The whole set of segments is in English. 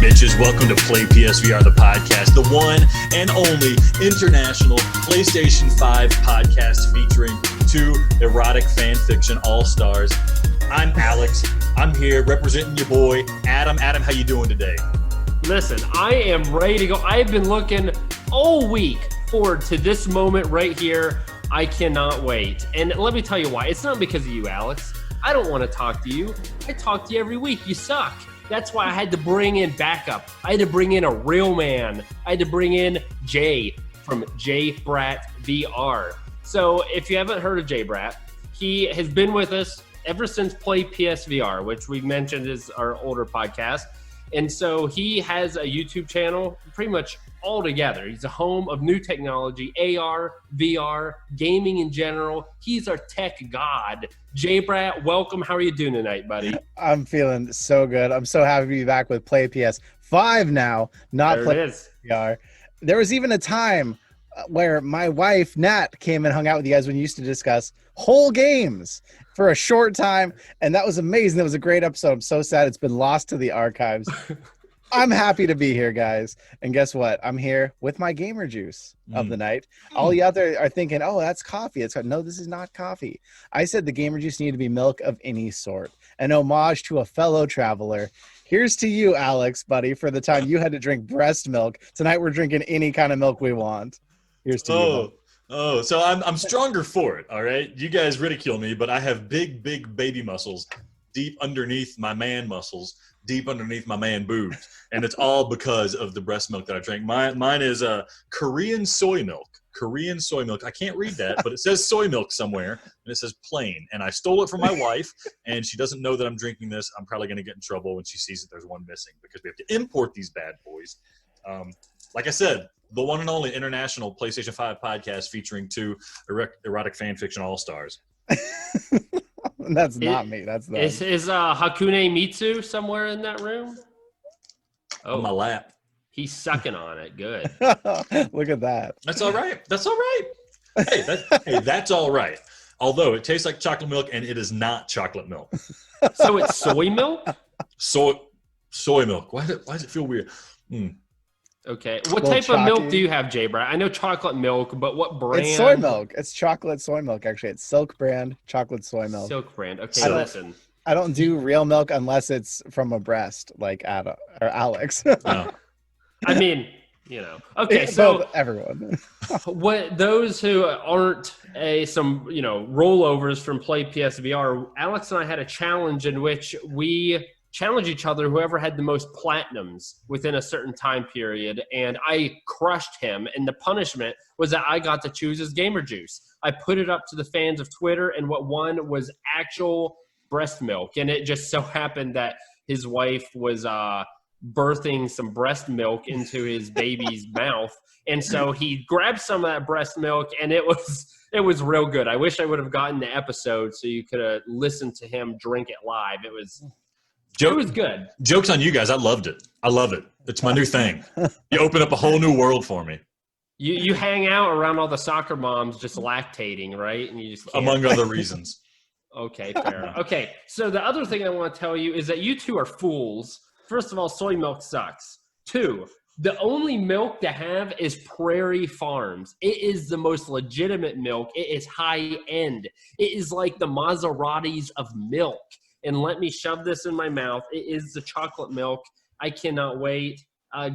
bitches? Welcome to PlayPS5, the podcast, the one and only international PlayStation 5 podcast featuring two erotic fan fiction all-stars. I'm Alex. I'm here representing your boy, Adam. Adam, how you doing today? Listen, I am ready to go. I've been looking all week forward to this moment right here. I cannot wait. And let me tell you why. It's not because of you, Alex. I don't want to talk to you. I talk to you every week. You suck. That's why I had to bring in backup. I had to bring in a real man. I had to bring in Jay from JayBrattVR. So if you haven't heard of JayBratt, he has been with us ever since PlayPS5, which we mentioned is our older podcast. And so he has a YouTube channel pretty much all together. He's a home of new technology, AR, VR, gaming in general. He's our tech god. JayBratt, welcome. How are you doing tonight, buddy? I'm feeling so good. I'm so happy to be back with PlayPS5 now, not PlayPS5. There was even a time where my wife, Nat, came and hung out with you guys when you used to discuss whole games for a short time, and that was amazing. That was a great episode. I'm so sad it's been lost to the archives. I'm happy to be here, guys. And guess what? I'm here with my gamer juice of the night. All you out there are thinking, oh, that's coffee. No, this is not coffee. I said the gamer juice needed to be milk of any sort. An homage to a fellow traveler. Here's to you, Alex, buddy, for the time you had to drink breast milk. Tonight we're drinking any kind of milk we want. Here's to you. Oh, so I'm stronger for it, all right? You guys ridicule me, but I have big baby muscles deep underneath my man muscles, deep underneath my man boobs. And it's all because of the breast milk that I drink. Mine is Korean soy milk. Korean soy milk. I can't read that, but it says soy milk somewhere, and it says plain. And I stole it from my wife, and she doesn't know that I'm drinking this. I'm probably going to get in trouble when she sees that there's one missing because we have to import these bad boys. Like I said, the one and only international PlayStation 5 podcast featuring two erotic fan fiction all-stars. That's not me. That's them. Is Hakune Mitsu somewhere in that room? Oh, on my lap. He's sucking on it. Good. Look at that. That's all right. That's all right. Hey, that's all right. Although it tastes like chocolate milk, and it is not chocolate milk. So it's soy milk? Soy milk. Why does it feel weird? Okay. What type of milk do you have, JayBratt? I know chocolate milk, but what brand? It's soy milk. It's chocolate soy milk, actually. It's Silk brand chocolate soy milk. Silk brand. Okay, listen. I don't do real milk unless it's from a breast, like Adam or Alex. No. I mean, Okay, so everyone. What those who aren't some rollovers from PlayPS5, Alex and I had a challenge in which we challenge each other, whoever had the most platinums within a certain time period, and I crushed him, and the punishment was that I got to choose his gamer juice. I put it up to the fans of Twitter, and what won was actual breast milk, and it just so happened that his wife was birthing some breast milk into his baby's mouth, and so he grabbed some of that breast milk, and it was real good. I wish I would have gotten the episode so you could have listened to him drink it live. It was good. Joke's on you guys. I loved it. I love it. It's my new thing. You open up a whole new world for me. You hang out around all the soccer moms just lactating, right? And you just can't. Among other reasons. Okay, fair enough. Okay, so the other thing I want to tell you is that you two are fools. First of all, soy milk sucks. 2, the only milk to have is Prairie Farms. It is the most legitimate milk. It is high end. It is like the Maseratis of milk. And let me shove this in my mouth. It is the chocolate milk. I cannot wait.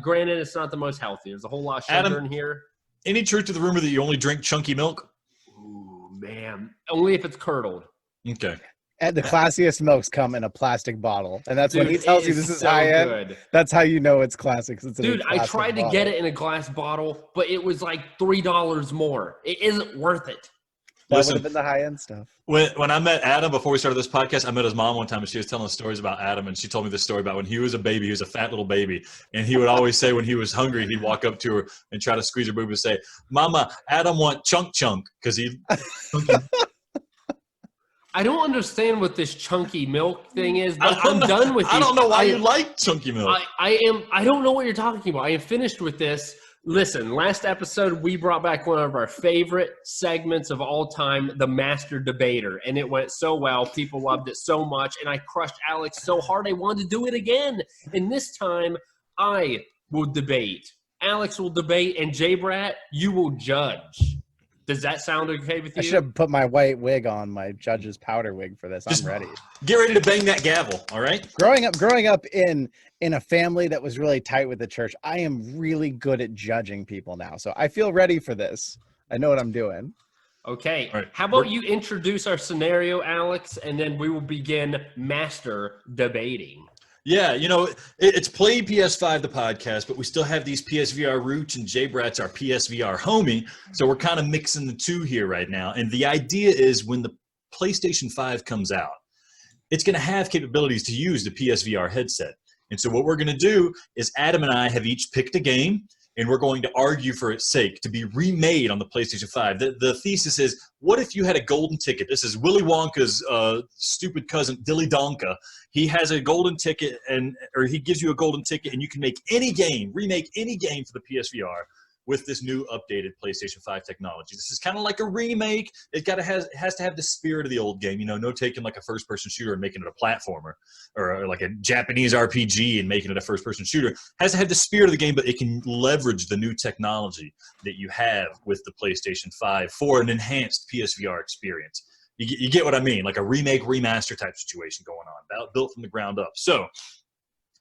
Granted, it's not the most healthy. There's a whole lot of sugar in here. Any truth to the rumor that you only drink chunky milk? Ooh, man. Only if it's curdled. Okay. And the classiest milks come in a plastic bottle. And that's when he tells you this is so high end. Good. That's how you know it's classic. Dude, I tried to get it in a glass bottle, but it was like $3 more. It isn't worth it. That would have been the high-end stuff. When I met Adam before we started this podcast, I met his mom one time, and she was telling us stories about Adam, and she told me this story about when he was a baby. He was a fat little baby, and he would always say when he was hungry, he'd walk up to her and try to squeeze her boob and say, "Mama, Adam want chunk," because he. I don't understand what this chunky milk thing is, but I'm done with it. I don't know why you like chunky milk. I don't know what you're talking about. I am finished with this. Listen, last episode, we brought back one of our favorite segments of all time, the Master Debater, and it went so well. People loved it so much, and I crushed Alex so hard I wanted to do it again. And this time, I will debate, Alex will debate, and JayBratt, you will judge. Does that sound okay with you? I should have put my white wig on, my judge's powder wig for this. I'm ready. Get ready to bang that gavel, all right? Growing up in a family that was really tight with the church, I am really good at judging people now. So I feel ready for this. I know what I'm doing. Okay. All right. How about you introduce our scenario, Alex, and then we will begin master debating. Yeah, you know, it's PlayPS5, the podcast, but we still have these PSVR roots, and JayBratt's our PSVR homie. So we're kind of mixing the two here right now. And the idea is when the PlayStation 5 comes out, it's going to have capabilities to use the PSVR headset. And so what we're going to do is Adam and I have each picked a game, and we're going to argue for its sake to be remade on the PlayStation 5. The thesis is, what if you had a golden ticket? This is Willy Wonka's stupid cousin, Dilly Donka. He has a golden ticket, or he gives you a golden ticket, and you can make any game, remake any game for the PSVR with this new updated PlayStation 5 technology. This is kind of like a remake. It has to have the spirit of the old game. You know, no taking like a first-person shooter and making it a platformer, or like a Japanese RPG and making it a first-person shooter. It has to have the spirit of the game, but it can leverage the new technology that you have with the PlayStation 5 for an enhanced PSVR experience. You get what I mean? Like a remake, remaster type situation going on, built from the ground up. So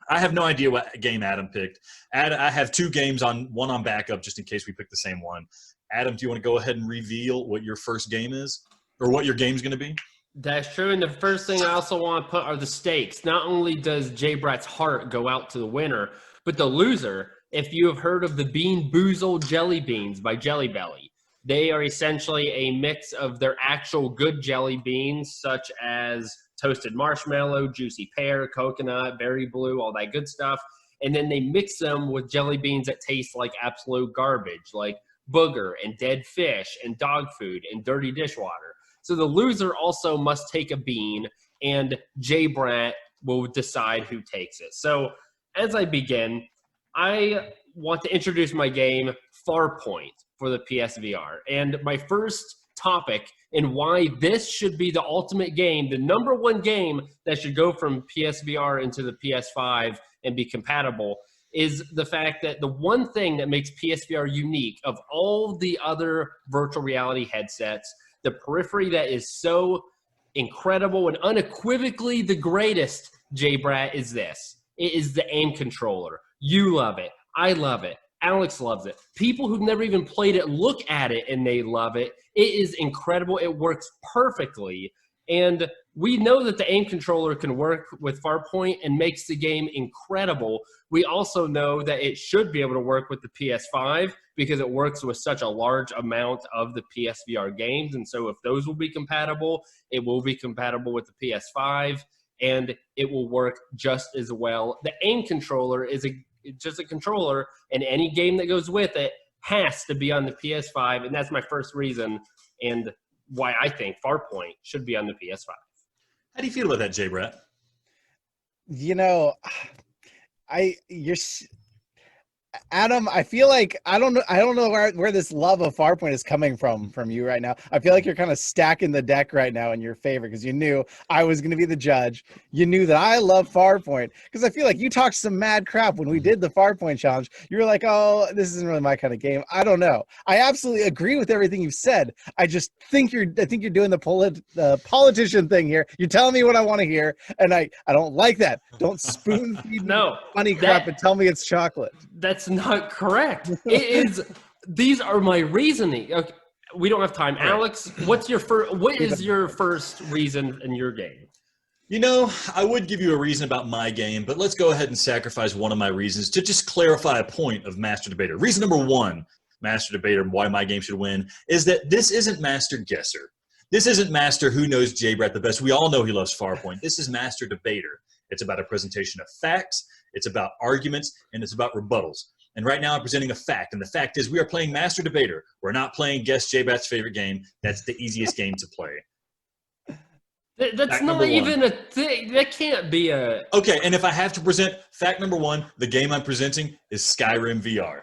I have no idea what game Adam picked. I have two games one on backup just in case we pick the same one. Adam, do you want to go ahead and reveal what your first game is, or what your game's going to be? That's true. And the first thing I also want to put are the stakes. Not only does JayBratt's heart go out to the winner, but the loser, if you have heard of the Bean Boozled Jelly Beans by Jelly Belly. They are essentially a mix of their actual good jelly beans, such as toasted marshmallow, juicy pear, coconut, berry blue, all that good stuff. And then they mix them with jelly beans that taste like absolute garbage, like booger and dead fish and dog food and dirty dishwater. So the loser also must take a bean, and JayBratt will decide who takes it. So as I begin, I want to introduce my game, Farpoint, for the PSVR. And my first topic and why this should be the ultimate game, the number one game that should go from PSVR into the PS5 and be compatible, is the fact that the one thing that makes PSVR unique of all the other virtual reality headsets, the periphery that is so incredible and unequivocally the greatest, JayBratt, is this. It is the aim controller. You love it. I love it. Alex loves it. People who've never even played it look at it and they love it. It is incredible. It works perfectly. And we know that the aim controller can work with Farpoint and makes the game incredible. We also know that it should be able to work with the PS5 because it works with such a large amount of the PSVR games. And so if those will be compatible, it will be compatible with the PS5 and it will work just as well. The aim controller is just a controller, and any game that goes with it has to be on the PS5, and that's my first reason and why I think Farpoint should be on the PS5. How do you feel about that, JayBratt? You know, Adam, I feel like I don't know where this love of Farpoint is coming from you right now. I feel like you're kind of stacking the deck right now in your favor because you knew I was going to be the judge. You knew that I love Farpoint because I feel like you talked some mad crap when we did the Farpoint challenge. You were like, "Oh, this isn't really my kind of game." I don't know. I absolutely agree with everything you've said. I just think you're doing the politician thing here. You're telling me what I want to hear, and I don't like that. Don't spoon feed me funny crap and tell me it's chocolate. That's not correct. It is. These are my reasoning. Okay, we don't have time. Right. Alex, what is your first reason in your game? You know, I would give you a reason about my game, but let's go ahead and sacrifice one of my reasons to just clarify a point of Master Debater. Reason number one, Master Debater, why my game should win, is that this isn't Master Guesser. This isn't Master Who Knows JayBratt the best. We all know he loves Farpoint. This is Master Debater. It's about a presentation of facts, it's about arguments, and it's about rebuttals. And right now I'm presenting a fact, and the fact is we are playing Master Debater. We're not playing Guess JayBratt's favorite game. That's the easiest game to play. That's fact not even a thing. That can't be a... Okay, and if I have to present fact number one, the game I'm presenting is Skyrim VR.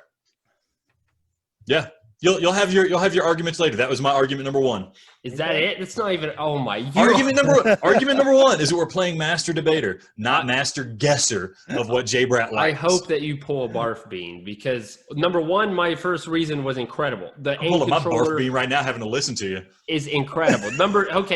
Yeah, You'll have your arguments later. That was my argument number one. Is that it? It's not even. Oh my! Argument number one is that we're playing Master Debater, not Master Guesser of what JayBratt likes. I hope that you pull a barf bean because number one, my first reason was incredible. The aim my controller barf bean right now, having to listen to you, is incredible.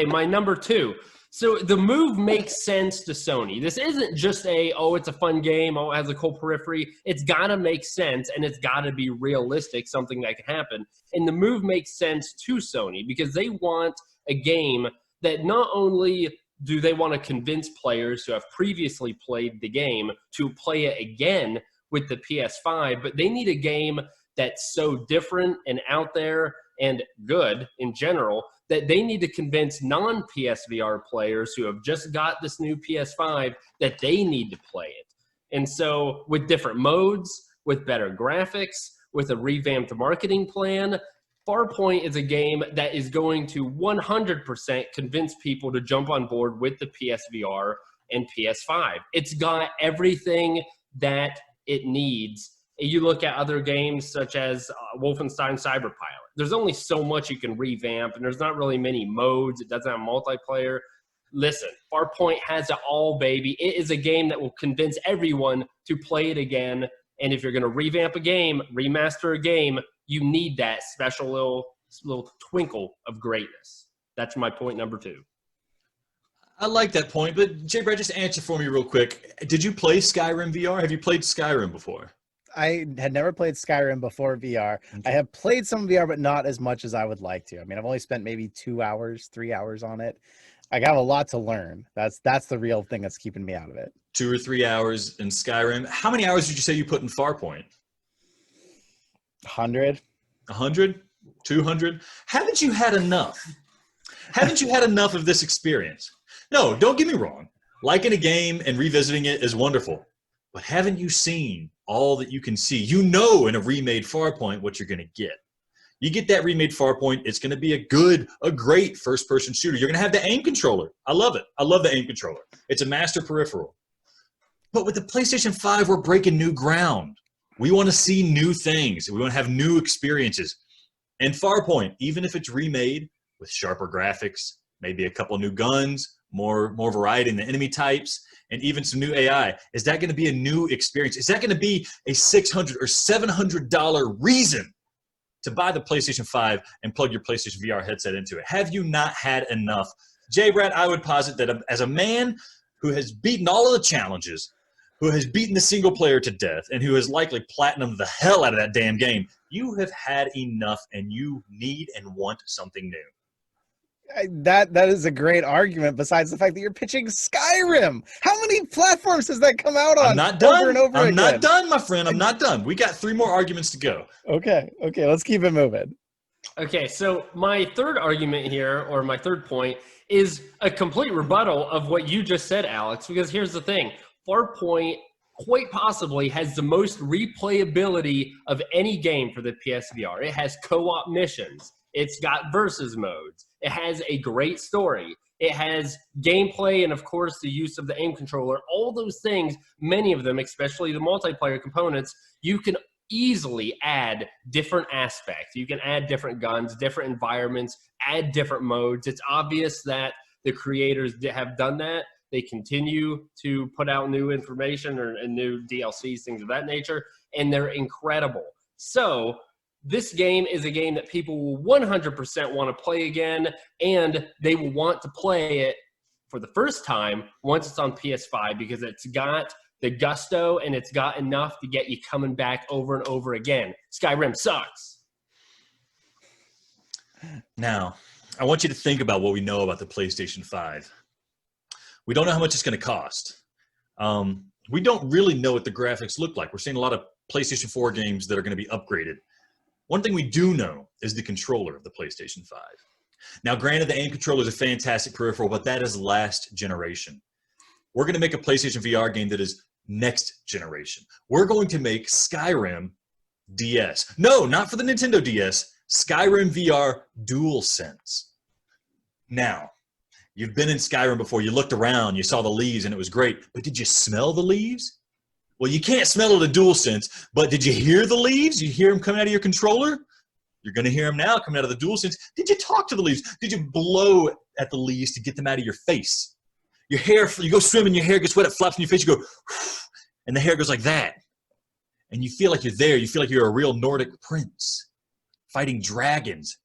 My number two. So the move makes sense to Sony. This isn't just it's a fun game. Oh, it has a cool periphery. It's got to make sense, and it's got to be realistic, something that can happen. And the move makes sense to Sony because they want a game that not only do they want to convince players who have previously played the game to play it again with the PS5, but they need a game that's so different and out there and good in general that they need to convince non-PSVR players who have just got this new PS5 that they need to play it. And so with different modes, with better graphics, with a revamped marketing plan, Farpoint is a game that is going to 100% convince people to jump on board with the PSVR and PS5. It's got everything that it needs. You look at other games such as Wolfenstein Cyberpilot. There's only so much you can revamp, and there's not really many modes. It doesn't have multiplayer. Listen, Farpoint has it all, baby. It is a game that will convince everyone to play it again. And if you're going to revamp a game, remaster a game, you need that special little twinkle of greatness. That's my point number two. I like that point, but JayBratt, just answer for me real quick. Did you play Skyrim VR? Have you played Skyrim before? I had never played Skyrim before VR. I have played some VR, but not as much as I would like to. I mean, I've only spent maybe 2 hours, 3 hours on it. I got a lot to learn. That's the real thing that's keeping me out of it. 2 or 3 hours in Skyrim. How many hours did you say you put in Farpoint? 100. 100? 200? Haven't you had enough? Haven't you had enough of this experience? No, don't get me wrong. Liking a game and revisiting it is wonderful. But haven't you seen all that you can see? You know in a remade Farpoint what you're going to get. You get that remade Farpoint, it's going to be a great first-person shooter. You're going to have the aim controller. I love it. I love the aim controller. It's a master peripheral. But with the PlayStation 5, we're breaking new ground. We want to see new things. We want to have new experiences. And Farpoint, even if it's remade with sharper graphics, maybe a couple new guns, more variety in the enemy types, and even some new AI, is that going to be a new experience? Is that going to be a $600 or $700 reason to buy the PlayStation 5 and plug your PlayStation VR headset into it? Have you not had enough? JayBratt, I would posit that as a man who has beaten all of the challenges, who has beaten the single player to death, and who has likely platinumed the hell out of that damn game, you have had enough and you need and want something new. That is a great argument, besides the fact that you're pitching Skyrim. How many platforms has that come out on? I'm not done. Over and over I'm again? not done, my friend. I'm not done. We got 3 more arguments to go. Okay, let's keep it moving. Okay, so my third argument here, or my third point, is a complete rebuttal of what you just said, Alex, because here's the thing. Farpoint quite possibly has the most replayability of any game for the PSVR. It has co-op missions. It's got versus modes. It has a great story. It has gameplay and, of course, the use of the aim controller. All those things, many of them, especially the multiplayer components, you can easily add different aspects. You can add different guns, different environments, add different modes. It's obvious that the creators have done that. They continue to put out new information and new DLCs, things of that nature, and they're incredible. So this game is a game that people will 100% want to play again, and they will want to play it for the first time once it's on PS5 because it's got the gusto and it's got enough to get you coming back over and over again. Skyrim sucks. Now, I want you to think about what we know about the PlayStation 5. We don't know how much it's going to cost. We don't really know what the graphics look like. We're seeing a lot of PlayStation 4 games that are going to be upgraded. One thing we do know is the controller of the PlayStation 5. Now, granted, the aim controller is a fantastic peripheral, but that is last generation. We're going to make a PlayStation VR game that is next generation. We're going to make Skyrim DS. No, not for the Nintendo DS. Skyrim VR DualSense. Now, you've been in Skyrim before. You looked around, you saw the leaves, and it was great. But did you smell the leaves? Well, you can't smell it at DualSense, but did you hear the leaves? You hear them coming out of your controller? You're going to hear them now coming out of the DualSense. Did you talk to the leaves? Did you blow at the leaves to get them out of your face? Your hair, you go swimming, your hair gets wet, it flaps in your face, you go, and the hair goes like that. And you feel like you're there. You feel like you're a real Nordic prince fighting dragons.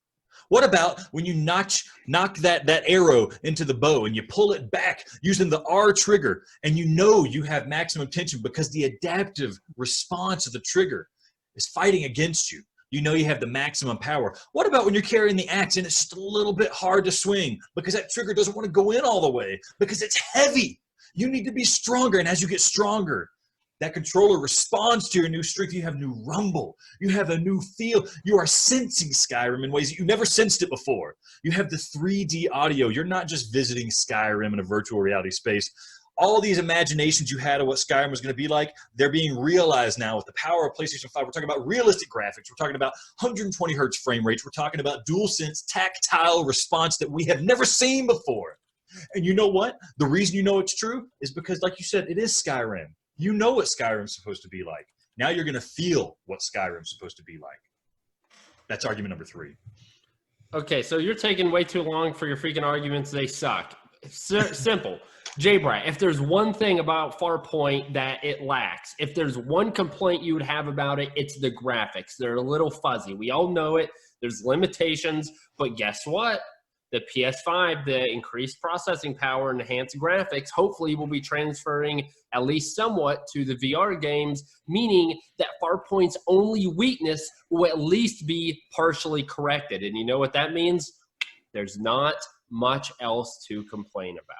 What about when you knock that arrow into the bow and you pull it back using the R trigger, and you know you have maximum tension because the adaptive response of the trigger is fighting against you. You know you have the maximum power. What about when you're carrying the axe and it's just a little bit hard to swing because that trigger doesn't want to go in all the way because it's heavy? You need to be stronger, and as you get stronger, that controller responds to your new strength. You have new rumble. You have a new feel. You are sensing Skyrim in ways that you never sensed it before. You have the 3D audio. You're not just visiting Skyrim in a virtual reality space. All these imaginations you had of what Skyrim was going to be like, they're being realized now with the power of PlayStation 5. We're talking about realistic graphics. We're talking about 120 hertz frame rates. We're talking about DualSense tactile response that we have never seen before. And you know what? The reason you know it's true is because, like you said, it is Skyrim. You know what Skyrim's supposed to be like. Now you're going to feel what Skyrim's supposed to be like. That's argument number 3. Okay, so you're taking way too long for your freaking arguments. They suck. Simple. JayBratt, if there's one thing about Farpoint that it lacks, if there's one complaint you would have about it, it's the graphics. They're a little fuzzy. We all know it. There's limitations, but guess what? The PS5, the increased processing power and enhanced graphics, hopefully will be transferring at least somewhat to the VR games, meaning that Farpoint's only weakness will at least be partially corrected. And you know what that means? There's not much else to complain about.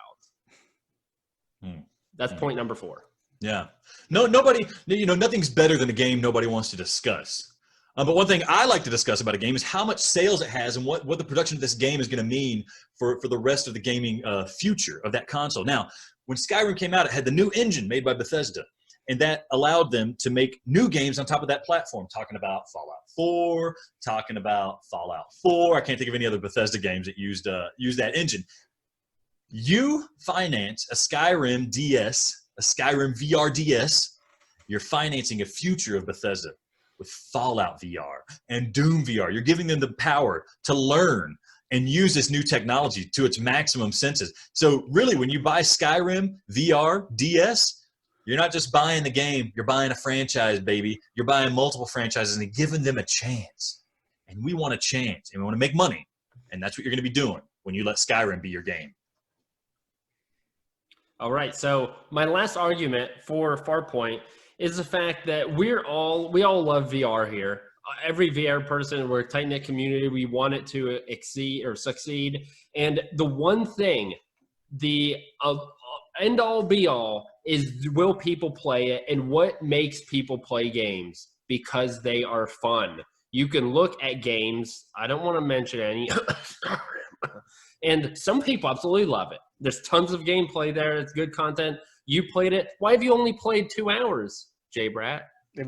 That's point number 4. Yeah. Nobody, nothing's better than a game nobody wants to discuss. But one thing I like to discuss about a game is how much sales it has and what the production of this game is going to mean for the rest of the gaming future of that console. Now, when Skyrim came out, it had the new engine made by Bethesda, and that allowed them to make new games on top of that platform, talking about Fallout 4, talking about Fallout 4. I can't think of any other Bethesda games that used that engine. You finance a Skyrim DS, a Skyrim VR DS, you're financing a future of Bethesda with Fallout VR and Doom VR. You're giving them the power to learn and use this new technology to its maximum senses. So really, when you buy Skyrim VR DS, you're not just buying the game, you're buying a franchise, baby. You're buying multiple franchises and giving them a chance. And we want a chance, and we want to make money. And that's what you're going to be doing when you let Skyrim be your game. All right, so my last argument for Farpoint is the fact that we all love VR here. Every VR person, we're a tight-knit community. We want it to exceed or succeed. And the one thing, the end-all, be-all is, will people play it, and what makes people play games? Because they are fun. You can look at games. I don't want to mention any. And some people absolutely love it. There's tons of gameplay there. It's good content. You played it. Why have you only played 2 hours, JayBratt?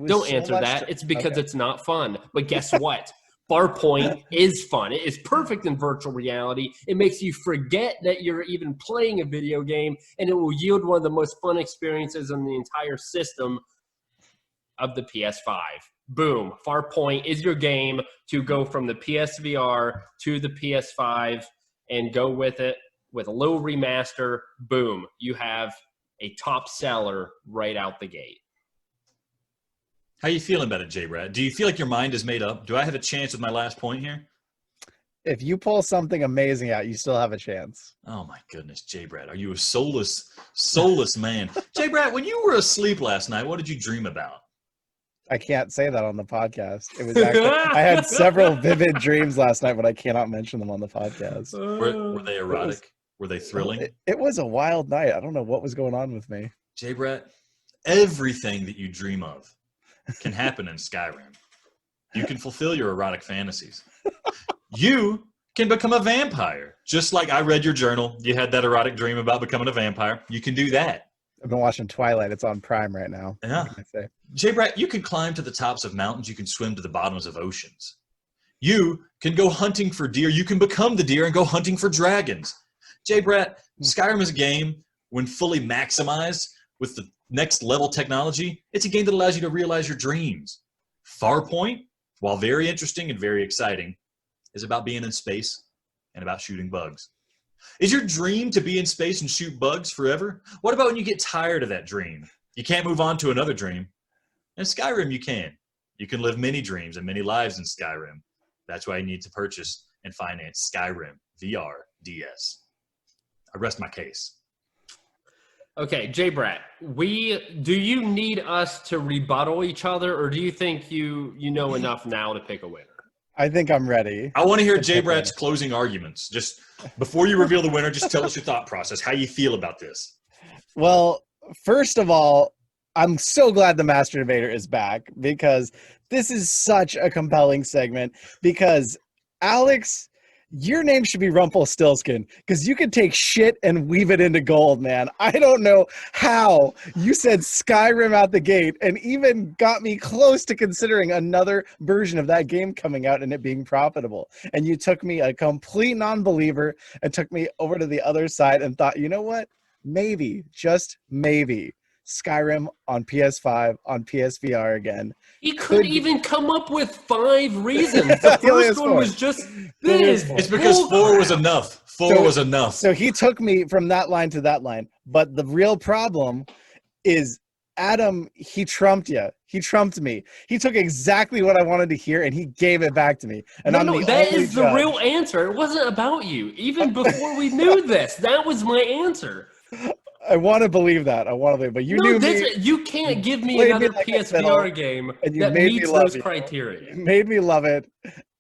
Don't answer that. It's because it's not fun. But guess what? Farpoint is fun. It is perfect in virtual reality. It makes you forget that you're even playing a video game, and it will yield one of the most fun experiences in the entire system of the PS5. Boom. Farpoint is your game to go from the PSVR to the PS5 and go with it with a little remaster. Boom. You have a top seller right out the gate. How are you feeling about it, JayBratt? Do you feel like your mind is made up? Do I have a chance with my last point here? If you pull something amazing out, you still have a chance. Oh my goodness, JayBratt, are you a soulless man? JayBratt, when you were asleep last night, what did you dream about? I can't say that on the podcast. It was actually, I had several vivid dreams last night, but I cannot mention them on the podcast. Were they erotic? Were they thrilling? It was a wild night. I don't know what was going on with me. JayBratt, everything that you dream of can happen in Skyrim. You can fulfill your erotic fantasies. You can become a vampire. Just like I read your journal. You had that erotic dream about becoming a vampire. You can do that. I've been watching Twilight. It's on Prime right now. Yeah. JayBratt, you can climb to the tops of mountains. You can swim to the bottoms of oceans. You can go hunting for deer. You can become the deer and go hunting for dragons. JayBratt, Skyrim is a game, when fully maximized with the next level technology, it's a game that allows you to realize your dreams. Farpoint, while very interesting and very exciting, is about being in space and about shooting bugs. Is your dream to be in space and shoot bugs forever? What about when you get tired of that dream? You can't move on to another dream. In Skyrim, you can. You can live many dreams and many lives in Skyrim. That's why you need to purchase and finance Skyrim VR DS. I rest my case. Okay, JayBratt, do you need us to rebuttal each other, or do you think you know enough now to pick a winner? I think I'm ready. I want to hear JayBratt's closing arguments. Just before you reveal the winner, just tell us your thought process, how you feel about this. Well, first of all, I'm so glad the Master Debater is back, because this is such a compelling segment. Because Alex, your name should be Rumpelstiltskin, because you can take shit and weave it into gold, man. I don't know how you said Skyrim out the gate and even got me close to considering another version of that game coming out and it being profitable. And you took me, a complete non-believer, and took me over to the other side and thought, you know what? Maybe, just maybe, Skyrim on PS5, on PSVR again. He couldn't even come up with 5 reasons. The first one was just this. It's because 4 was enough. 4 was enough. So he took me from that line to that line. But the real problem is Adam, he trumped you. He trumped me. He took exactly what I wanted to hear and he gave it back to me. And that is the real answer. It wasn't about you. Even before we knew this, that was my answer. I want to believe that. But you knew me. You can't give me another PSVR game that meets those criteria. You made me love it.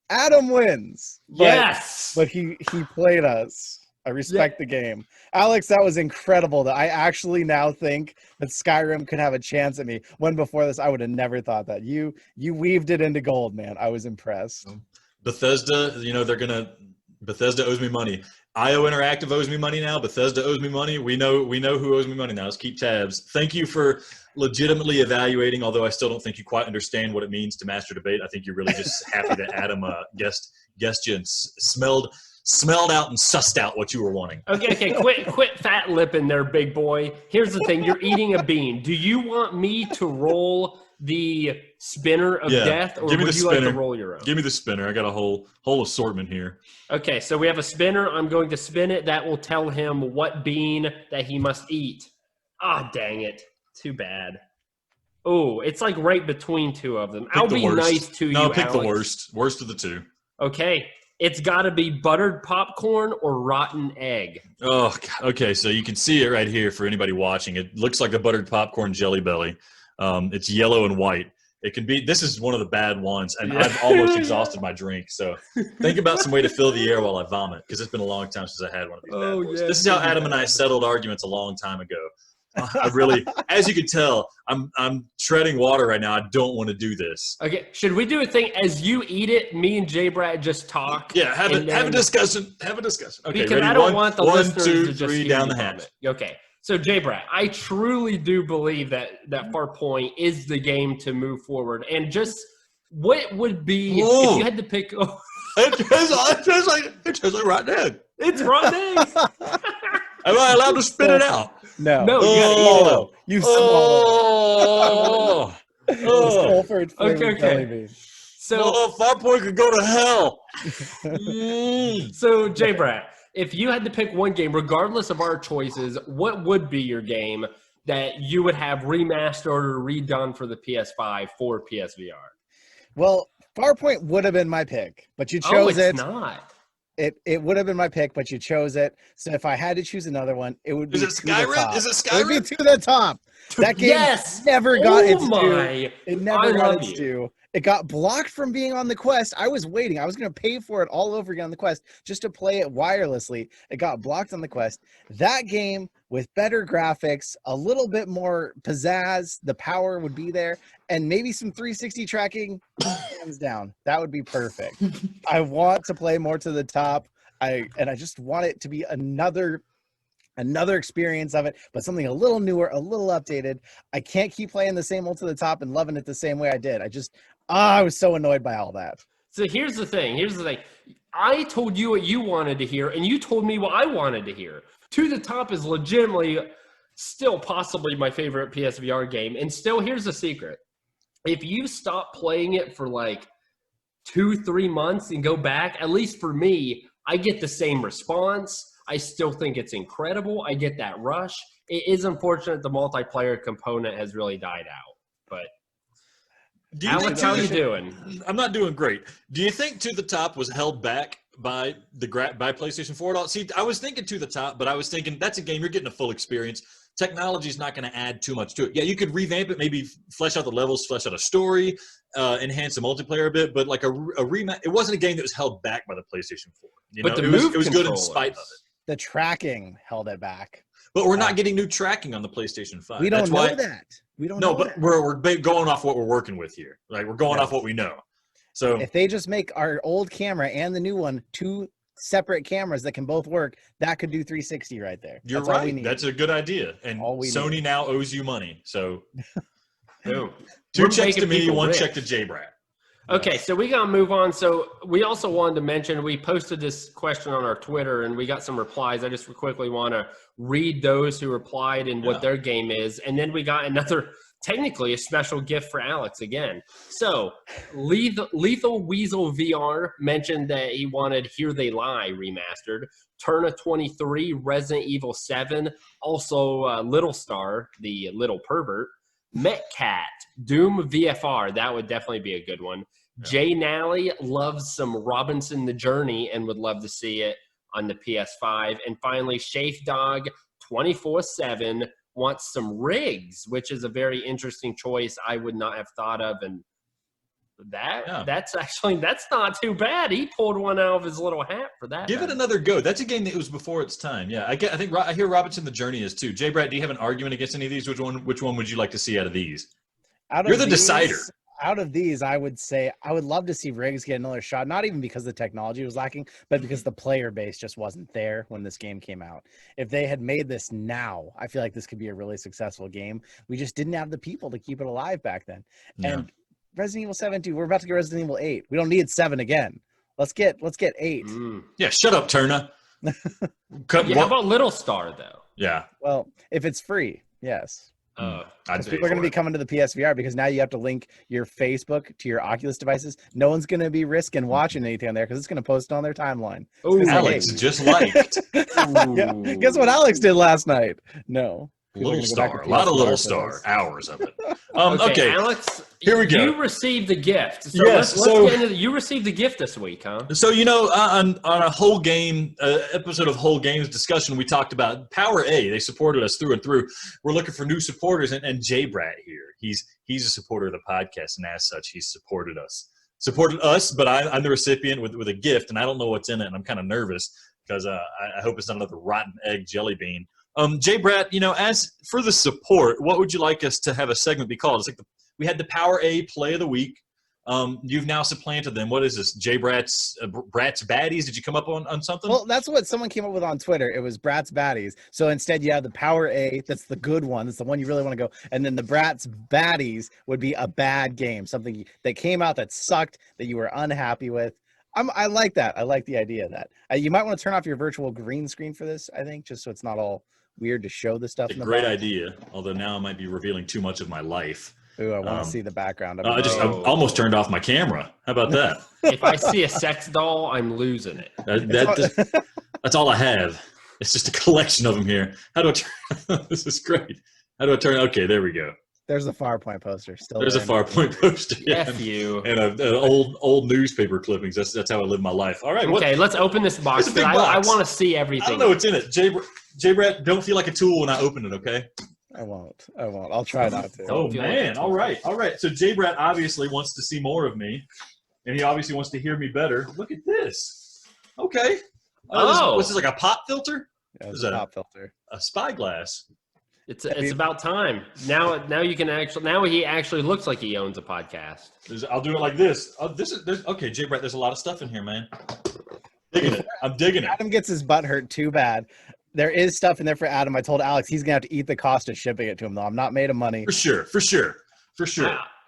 Adam wins. Yes. But he played us. I respect the game. Alex, that was incredible. That I actually now think that Skyrim could have a chance at me. When before this, I would have never thought that. You weaved it into gold, man. I was impressed. Bethesda, Bethesda owes me money. IO Interactive owes me money now. Bethesda owes me money. We know who owes me money now. Let's keep tabs. Thank you for legitimately evaluating, although I still don't think you quite understand what it means to master debate. I think you're really just happy that Adam guessed you and smelled out and sussed out what you were wanting. Okay, quit fat lipping there, big boy. Here's the thing. You're eating a bean. Do you want me to roll the spinner of death, or would you like to roll your own? Give me the spinner. I got a whole assortment here. Okay, so we have a spinner. I'm going to spin it. That will tell him what bean that he must eat. Ah, dang it. Too bad. Oh, it's like right between 2 of them. I'll be nice to you, No, pick Alex. the worst. Worst of the 2. Okay. It's got to be buttered popcorn or rotten egg. Oh, okay. So you can see it right here for anybody watching. It looks like the buttered popcorn Jelly Belly. It's yellow and white. It can be. This is one of the bad ones, and I've almost exhausted my drink. So think about some way to fill the air while I vomit, because it's been a long time since I had one of these bad boys. This is how Adam and I settled arguments a long time ago. I really, as you can tell, I'm treading water right now. I don't want to do this. Okay, should we do a thing as you eat it? Me and JayBratt just talk. Yeah, have a discussion. Have a discussion. Okay, because ready? I don't want the listeners 1, 2, to just 3 hear down me the hatch. Okay. So, JayBratt, I truly do believe that Farpoint is the game to move forward. And just what would be if you had to pick? Oh. It tastes like rotten egg. It's rotten egg. Am I allowed to spit it out? No, you gotta eat it. You swallow it. Okay. So Farpoint could go to hell. So, JayBratt, if you had to pick one game, regardless of our choices, what would be your game that you would have remastered or redone for the PS5 for PSVR? Well, Farpoint would have been my pick, but you chose it. It's not. It would have been my pick, but you chose it. So if I had to choose another one, it would be Skyrim? Is it Skyrim? It would be to the top. That game never got its due. It never got its due. It got blocked from being on the Quest. I was waiting. I was going to pay for it all over again on the Quest just to play it wirelessly. It got blocked on the Quest. That game with better graphics, a little bit more pizzazz, the power would be there, and maybe some 360 tracking, hands down. That would be perfect. I want to play more to the top. I just want it to be another experience of it, but something a little newer, a little updated. I can't keep playing the same old to the top and loving it the same way I did. I was so annoyed by all that. So here's the thing. I told you what you wanted to hear, and you told me what I wanted to hear. To the Top is legitimately still possibly my favorite PSVR game. And still, here's the secret. If you stop playing it for like 2-3 months and go back, at least for me, I get the same response. I still think it's incredible. I get that rush. It is unfortunate the multiplayer component has really died out. But Alex, how are you doing? I'm not doing great. Do you think To the Top was held back by PlayStation 4 See, I was thinking To the Top, but I was thinking that's a game you're getting a full experience. Technology is not going to add too much to it. Yeah, you could revamp it, maybe flesh out the levels, flesh out a story, enhance the multiplayer a bit, but like a rematch, it wasn't a game that was held back by the PlayStation 4. But it was good in spite of it. The tracking held it back. But we're not getting new tracking on the PlayStation 5. We don't know that. We don't know that. We're going off what we're working with here. Like, we're going off what we know. So if they just make our old camera and the new one 2 separate cameras that can both work, that could do 360 right there. You're right. That's a good idea. And Sony now owes you money. So 2 checks to me, 1 check to JayBratt. Okay, so we got to move on. So we also wanted to mention, we posted this question on our Twitter and we got some replies. I just quickly want to read those who replied and what their game is. And then we got another, technically a special gift for Alex again. So Lethal Weasel VR mentioned that he wanted Here They Lie remastered. Turna 23, Resident Evil 7, also Little Star, the little pervert. Metcat, Doom VFR, that would definitely be a good one. Yeah. Jay Nally loves some Robinson the Journey and would love to see it on the PS5. And finally, Shafe Dog 24/7 wants some rigs, which is a very interesting choice I would not have thought of. And that's not too bad. He pulled one out of his little hat for that. Give it another go. That's a game that was before its time. Yeah, I hear Robinson the Journey is too. JayBratt, do you have an argument against any of these? Which one would you like to see out of these? You're the decider. Out of these, I would say I would love to see rigs get another shot. Not even because the technology was lacking, but because the player base just wasn't there when this game came out. If they had made this now, I feel like this could be a really successful game. We just didn't have the people to keep it alive back then. Yeah. And Resident Evil 7 too. We're about to get Resident Evil 8. We don't need 7 again. Let's get 8. Yeah, shut up, Turna. How about Little Star though? Yeah. Well, if it's free, yes. Because people are going to be coming to the PSVR because now you have to link your Facebook to your Oculus devices. No one's going to be risking watching anything on there because it's going to post it on their timeline. Alex just liked. Yeah. Guess what Alex did last night? No. Little Star, a lot of Little Star, hours of it. Okay, Alex, here we go. You received the gift. So yes, let's get into you received the gift this week, huh? So, on a whole game episode of Whole Games discussion, we talked about Power A. They supported us through and through. We're looking for new supporters, and JayBratt here. He's a supporter of the podcast, and as such, he's supported us. But I'm the recipient with a gift, and I don't know what's in it, and I'm kind of nervous because I hope it's not another rotten egg jelly bean. JayBratt, as for the support, what would you like us to have a segment be called? It's like we had the Power A Play of the Week. You've now supplanted them. What is this? JayBratt's Brat's Baddies? Did you come up on something? Well, that's what someone came up with on Twitter. It was Brat's Baddies. So instead, you have the Power A. That's the good one. That's the one you really want to go. And then the Brat's Baddies would be a bad game, something that came out that sucked, that you were unhappy with. I like that. I like the idea of that. You might want to turn off your virtual green screen for this, I think, just so it's not all weird to show the stuff. Great idea. Although now I might be revealing too much of my life. Ooh, I want to see the background. I almost turned off my camera. How about that? If I see a sex doll, I'm losing it. That's all I have. It's just a collection of them here. How do I turn? This is great. How do I turn? Okay, there we go. There's a Farpoint poster. There's a Farpoint poster. Yeah. F you. And an old newspaper clippings. That's how I live my life. All right. Okay, let's open this box. It's a big box. I want to see everything. I don't know what's in it. JayBratt, don't feel like a tool when I open it, okay? I won't. I'll try not to. Oh, man. All right. So JayBratt obviously wants to see more of me, and he obviously wants to hear me better. Look at this. Okay. This is like a pop filter? Yeah, it's a pop filter. A spyglass. It's about time. Now you can actually. Now he actually looks like he owns a podcast. I'll do it like this. Okay, JayBratt. There's a lot of stuff in here, man. I'm digging it. Adam gets his butt hurt too bad. There is stuff in there for Adam. I told Alex he's gonna have to eat the cost of shipping it to him, though. I'm not made of money. For sure.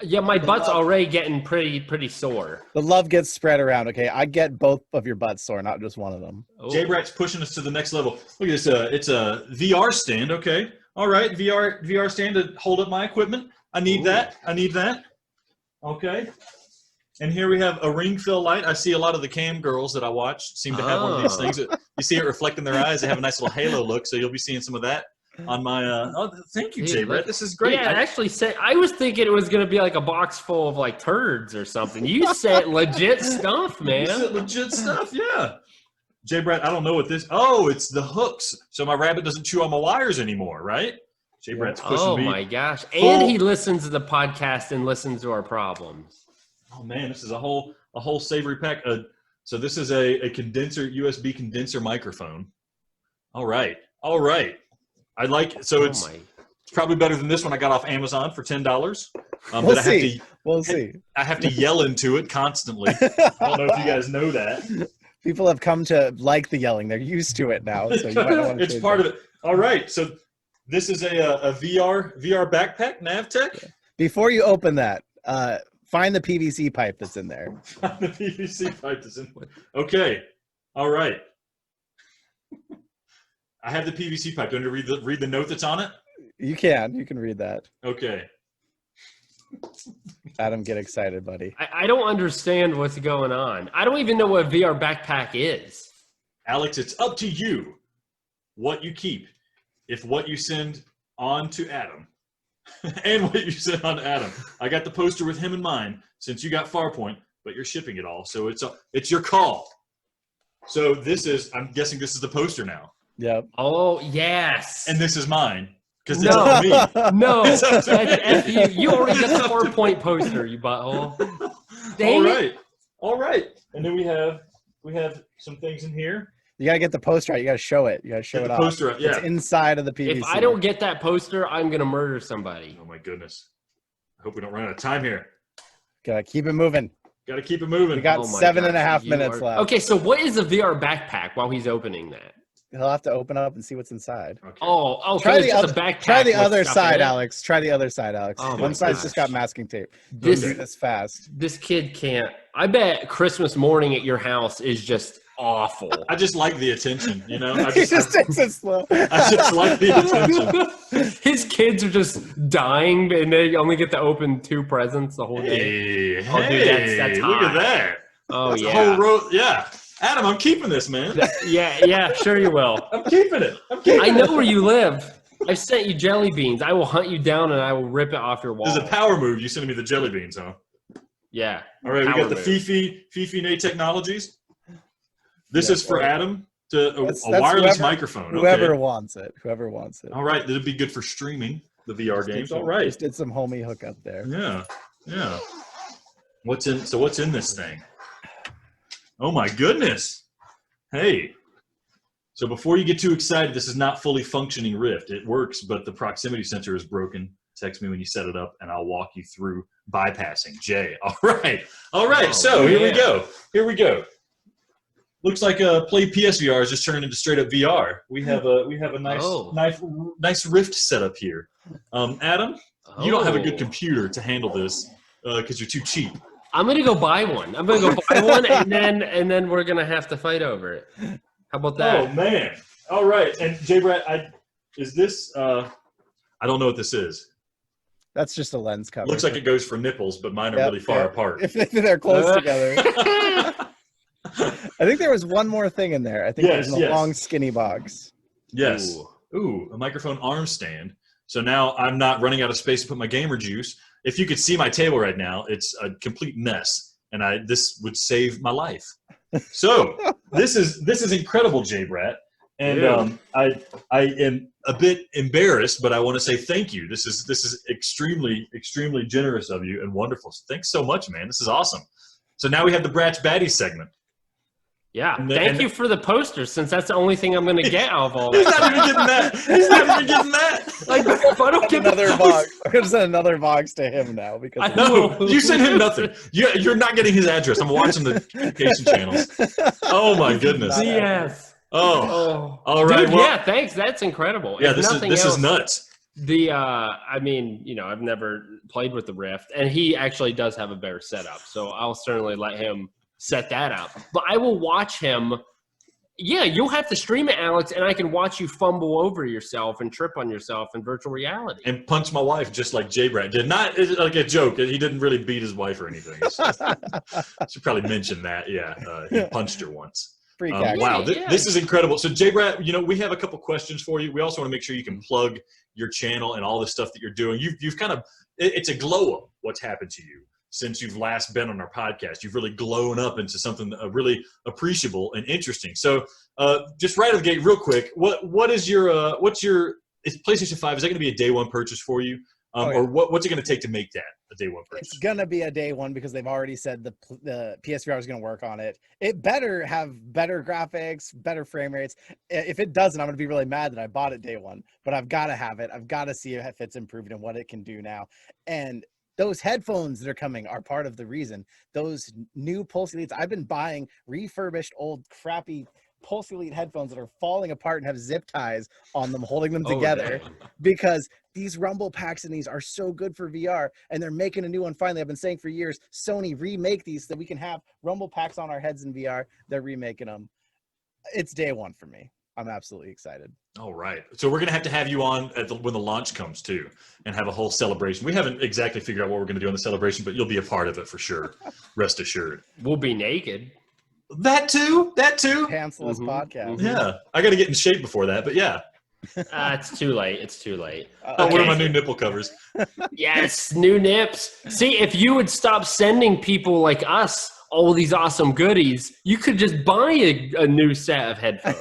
Yeah, my butt's already getting pretty sore. The love gets spread around. Okay, I get both of your butts sore, not just one of them. JayBratt's pushing us to the next level. Look at this. It's a VR stand. Okay. All right, VR stand to hold up my equipment. I need that. Okay. And here we have a ring fill light. I see a lot of the cam girls that I watch seem to have one of these things. You see it reflect in their eyes. They have a nice little halo look, so you'll be seeing some of that on my thank you, JayBratt. This is great. Yeah, I was thinking it was going to be like a box full of like turds or something. You said legit stuff, man. You said legit stuff, yeah. JayBratt, I don't know what this. Oh, it's the hooks. So my rabbit doesn't chew on my wires anymore, right? JayBratt's pushing me. Oh my gosh. And he listens to the podcast and listens to our problems. Oh man, this is a whole savory pack. So this is a USB condenser microphone. All right. I like so it's probably better than this one I got off Amazon for $10. We'll see. I have to yell into it constantly. I don't know if you guys know that. People have come to like the yelling. They're used to it now. So you might want to it's part of it. All right. So this is a VR backpack, NavTech. Yeah. Before you open that, find the PVC pipe that's in there. Find the PVC pipe that's in there. Okay. All right. I have the PVC pipe. Do you want to read the note that's on it? You can read that. Okay. Adam, get excited, buddy. I don't understand what's going on. I don't even know what a VR backpack is. Alex, it's up to you what you keep. If what you send on to Adam and what you send on to Adam. I got the poster with him in mind since you got Farpoint, but you're shipping it all. So it's your call. So I'm guessing this is the poster now. Yep. Oh, yes. And this is mine. Because it's up to me. No, that's F you. You already got the 4-point poster, you butthole. All right. And then we have some things in here. You gotta get the poster out. You gotta show it. You gotta show it off. Poster, yeah. It's inside of the PVC. If I don't get that poster, I'm gonna murder somebody. Oh my goodness. I hope we don't run out of time here. Gotta keep it moving. Gotta keep it moving. We got 7.5 minutes left. Okay, so what is a VR backpack while he's opening that? He'll have to open up and see what's inside. Okay. Oh, try the other side, Alex. Try the other side, Alex. Oh one side's just got masking tape. This do this fast. This kid can't. I bet Christmas morning at your house is just awful. I just like the attention, you know. He just takes it slow. I just like the attention. His kids are just dying, and they only get to open 2 presents the whole day. Hey, oh, dude, that's look hot. at that. Oh, that's yeah. A whole row. Yeah. Adam, I'm keeping this, man. Yeah, sure you will. I'm keeping it. I know where you live. I've sent you jelly beans. I will hunt you down and I will rip it off your wall. This is a power move. You sending me the jelly beans, huh? Yeah. All right, we got the Fifi Nate Technologies. This is for Adam to a wireless microphone. Whoever wants it. Whoever wants it. All right, that'd be good for streaming the VR games. All right. Just did some homie hookup there. Yeah. What's in this thing? Oh my goodness. Hey. So before you get too excited, this is not fully functioning Rift. It works, but the proximity sensor is broken. Text me when you set it up and I'll walk you through bypassing. Jay. All right. Oh, so Here we go. Looks like a PlayPS5 is just turning into straight up VR. We have a nice Rift setup here. Adam, you don't have a good computer to handle this because you're too cheap. I'm gonna go buy one. And then we're gonna have to fight over it. How about that? Oh man! All right, and JayBratt, is this? I don't know what this is. That's just a lens cover. Looks like it goes for nipples, but mine are really far apart. If they're close together. I think there was one more thing in there. I think there's a long, skinny box. Yes. Ooh, a microphone arm stand. So now I'm not running out of space to put my gamer juice. If you could see my table right now, it's a complete mess, and this would save my life. So this is incredible, JayBratt, and I am a bit embarrassed, but I want to say thank you. This is extremely generous of you and wonderful. So thanks so much, man. This is awesome. So now we have the Bratch Baddies segment. Yeah, thank you for the poster, since that's the only thing I'm going to get out of all that. He's not even getting that. He's not even getting that. Like, if I don't get another box, I'm going to send another box to him now. Because no, you sent him nothing. You're not getting his address. I'm watching the communication channels. Oh, my goodness. Yes. Oh. All right. Dude, well, thanks. That's incredible. Yeah, this is nuts. I mean, I've never played with the Rift, and he actually does have a better setup, so I'll certainly let him set that up. But I will watch him Yeah, you'll have to stream it, Alex, and I can watch you fumble over yourself and trip on yourself in virtual reality. And punch my wife just like JayBratt did. Not like a joke. He didn't really beat his wife or anything. Should probably mention that. Yeah, he punched her once. Wow, this is incredible. So JayBratt, we have a couple questions for you. We also want to make sure you can plug your channel and all the stuff that you're doing. You've kind of, it's a glow up what's happened to you since you've last been on our podcast. You've really blown up into something really appreciable and interesting. So just right out of the gate, real quick, is PlayStation 5, is that going to be a day one purchase for you? Or what's it going to take to make that a day one purchase? It's going to be a day one because they've already said the PSVR is going to work on it. It better have better graphics, better frame rates. If it doesn't, I'm going to be really mad that I bought it day one. But I've got to have it. I've got to see if it's improved and what it can do now. And those headphones that are coming are part of the reason. Those new Pulse Elites, I've been buying refurbished old crappy Pulse Elite headphones that are falling apart and have zip ties on them, holding them together, because these rumble packs and these are so good for VR, and they're making a new one finally. I've been saying for years, Sony, remake these so that we can have rumble packs on our heads in VR. They're remaking them. It's day one for me. I'm absolutely excited. All right. So we're going to have you on when the launch comes too, and have a whole celebration. We haven't exactly figured out what we're going to do on the celebration, but you'll be a part of it for sure. Rest assured. We'll be naked. That too. Pantsless podcast. Yeah. I got to get in shape before that, but yeah. It's too late. What are my new nipple covers? Yes, new nips. See, if you would stop sending people like us all these awesome goodies, you could just buy a new set of headphones.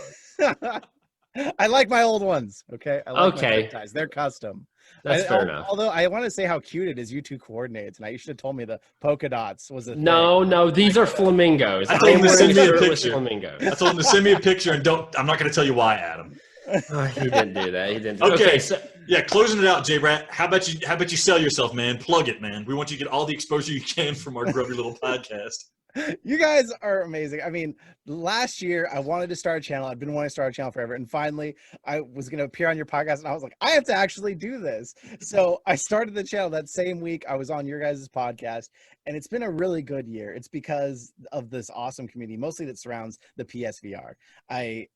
I like my old ones. Okay. I like my zip ties. They're custom. That's fair enough. Although I want to say how cute it is, you two coordinated tonight. You should have told me the polka dots was a thing. No, these are flamingos. I told him to send me a picture. I told him to send me a picture, and I'm not going to tell you why, Adam. He didn't do that. Okay, so yeah, closing it out, JayBratt. How about you sell yourself, man? Plug it, man. We want you to get all the exposure you can from our grubby little podcast. You guys are amazing. I mean, last year I wanted to start a channel. I've been wanting to start a channel forever. And finally I was going to appear on your podcast and I was like, I have to actually do this. So I started the channel that same week I was on your guys' podcast, and it's been a really good year. It's because of this awesome community, mostly that surrounds the PSVR. I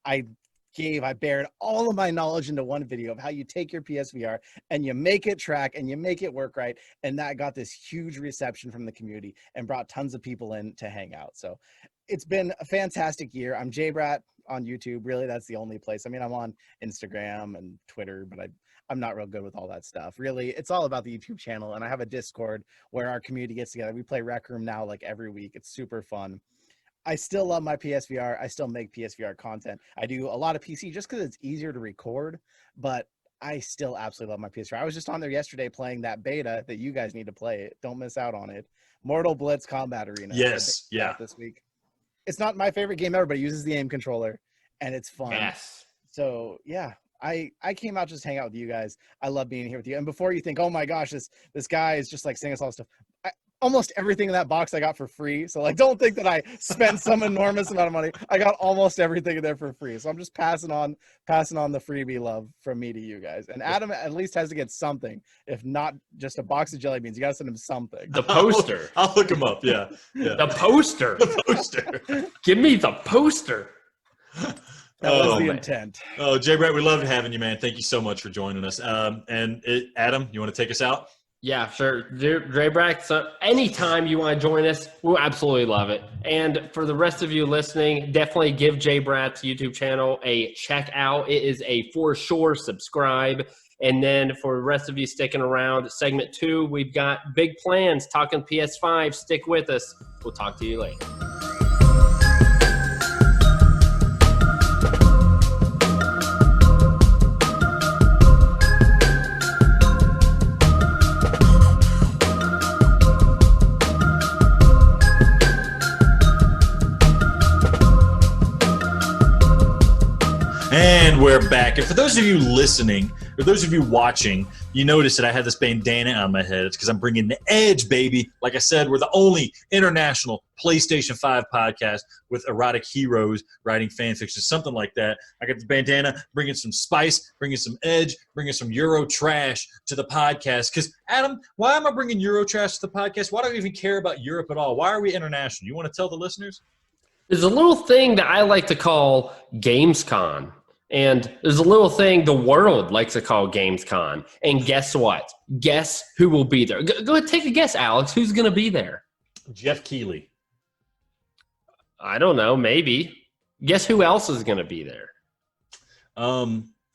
bared all of my knowledge into one video of how you take your PSVR and you make it track and you make it work right. And that got this huge reception from the community and brought tons of people in to hang out. So it's been a fantastic year. I'm JayBratt on YouTube. Really, that's the only place. I mean, I'm on Instagram and Twitter, but I'm not real good with all that stuff. Really, it's all about the YouTube channel. And I have a Discord where our community gets together. We play Rec Room now like every week. It's super fun. I still love my PSVR. I still make PSVR content. I do a lot of PC just because it's easier to record, but I still absolutely love my PSVR. I was just on there yesterday playing that beta that you guys need to play. It. Don't miss out on it. Mortal Blitz Combat Arena. Yes, yeah. This week. It's not my favorite game ever, but it uses the aim controller, and it's fun. Yes. So, yeah. I came out just to hang out with you guys. I love being here with you. And before you think, oh my gosh, this guy is just like saying us all this stuff. Almost everything in that box I got for free. So like, don't think that I spent some enormous amount of money. I got almost everything in there for free. So I'm just passing on the freebie love from me to you guys. And Adam at least has to get something, if not just a box of jelly beans. You got to send him something. The poster. I'll look him up. Yeah. The poster. The poster. Give me the poster. That was the intent. Oh, JayBratt, we loved having you, man. Thank you so much for joining us. Adam, you want to take us out? Yeah, sure. JayBratt, so anytime you want to join us, we'll absolutely love it. And for the rest of you listening, definitely give JayBratt's YouTube channel a check out. It is a for sure subscribe. And then for the rest of you sticking around, segment 2, we've got big plans talking PS5. Stick with us. We'll talk to you later. And we're back. And for those of you listening, or those of you watching, you notice that I have this bandana on my head. It's because I'm bringing the edge, baby. Like I said, we're the only international PlayStation 5 podcast with erotic heroes writing fan fiction, something like that. I got the bandana, bringing some spice, bringing some edge, bringing some Euro trash to the podcast. Because, Adam, why am I bringing Euro trash to the podcast? Why do I even care about Europe at all? Why are we international? You want to tell the listeners? There's a little thing that I like to call GamesCon. And there's a little thing the world likes to call GamesCon. And guess what? Guess who will be there? Go ahead, take a guess, Alex. Who's going to be there? Jeff Keighley. I don't know. Maybe. Guess who else is going to be there?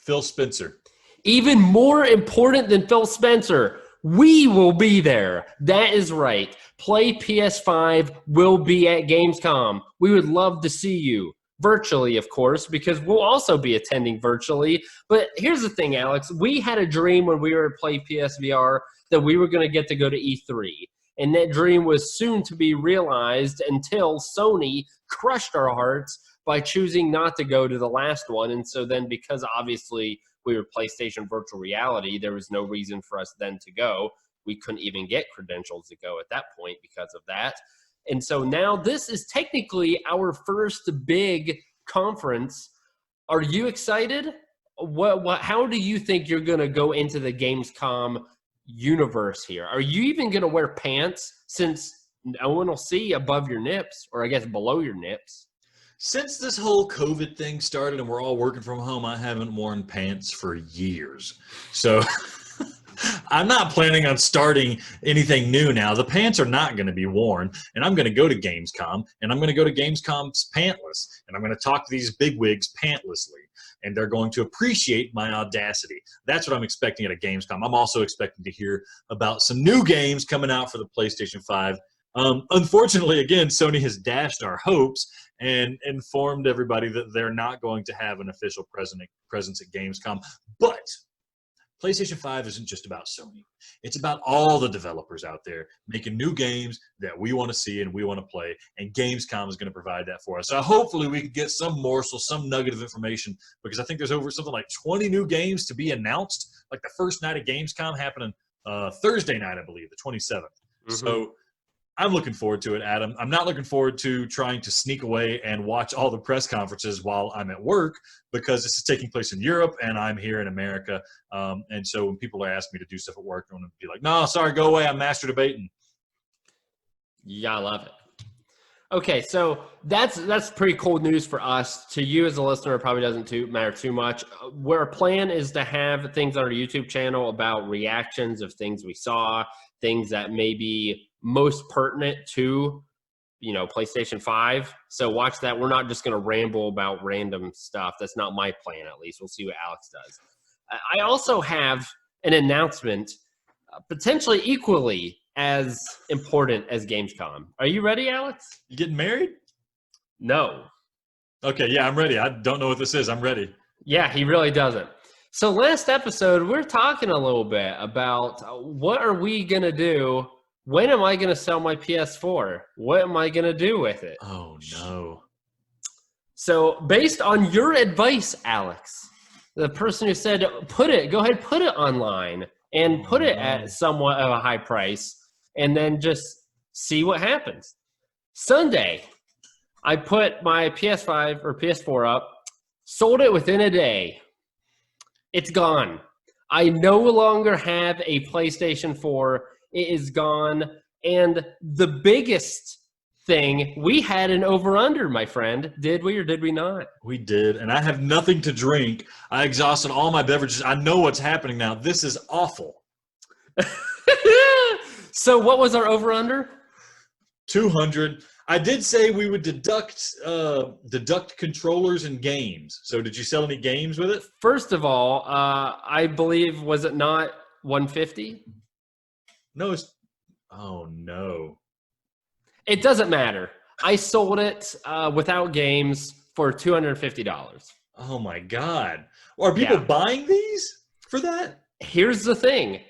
Phil Spencer. Even more important than Phil Spencer, we will be there. That is right. PlayPS5 will be at Gamescom. We would love to see you. Virtually, of course, because we'll also be attending virtually. But here's the thing, Alex. We had a dream when we were at PlayPS5 that we were going to get to go to E3. And that dream was soon to be realized until Sony crushed our hearts by choosing not to go to the last one. And so then, because obviously we were PlayStation Virtual Reality, there was no reason for us then to go. We couldn't even get credentials to go at that point because of that. And so now this is technically our first big conference. Are you excited? How do you think you're going to go into the Gamescom universe here? Are you even going to wear pants since no one will see above your nips, or I guess below your nips? Since this whole COVID thing started and we're all working from home, I haven't worn pants for years. So I'm not planning on starting anything new now. The pants are not going to be worn, and I'm going to go to Gamescom, and I'm going to go to Gamescom's pantless, and I'm going to talk to these bigwigs pantlessly, and they're going to appreciate my audacity. That's what I'm expecting at a Gamescom. I'm also expecting to hear about some new games coming out for the PlayStation 5. Unfortunately, again, Sony has dashed our hopes and informed everybody that they're not going to have an official presence at Gamescom. But PlayStation 5 isn't just about Sony. It's about all the developers out there making new games that we want to see and we want to play, and Gamescom is going to provide that for us. So hopefully we can get some morsel, some nugget of information, because I think there's over something like 20 new games to be announced, like the first night of Gamescom happening Thursday night, I believe, the 27th. Mm-hmm. So I'm looking forward to it, Adam. I'm not looking forward to trying to sneak away and watch all the press conferences while I'm at work, because this is taking place in Europe and I'm here in America. And so when people are asking me to do stuff at work, I'm going to be like, no, sorry, go away. I'm master debating. Yeah, I love it. Okay, so that's pretty cool news for us. To you as a listener, it probably doesn't matter too much. Our plan is to have things on our YouTube channel about reactions of things we saw, things that may be most pertinent to, PlayStation 5. So watch that. We're not just going to ramble about random stuff. That's not my plan, at least. We'll see what Alex does. I also have an announcement, potentially equally as important as Gamescom. Are you ready, Alex? You getting married? No. Okay, yeah, I'm ready. I don't know what this is. I'm ready. Yeah, he really doesn't. So last episode, we're talking a little bit about what are we going to do. When am I going to sell my PS4? What am I going to do with it? Oh, no. So based on your advice, Alex, the person who said, go ahead, put it online and put it at somewhat of a high price and then just see what happens. Sunday, I put my PS5 or PS4 up, sold it within a day. It's gone. I no longer have a PlayStation 4. It is gone. And the biggest thing, we had an over-under, my friend. Did we or did we not? We did. And I have nothing to drink. I exhausted all my beverages. I know what's happening now. This is awful. So what was our over-under? 200. I did say we would deduct controllers and games. So did you sell any games with it? First of all, I believe, was it not 150? No. Oh, no. It doesn't matter. I sold it without games for $250. Oh, my God. Are people buying these for that? Here's the thing.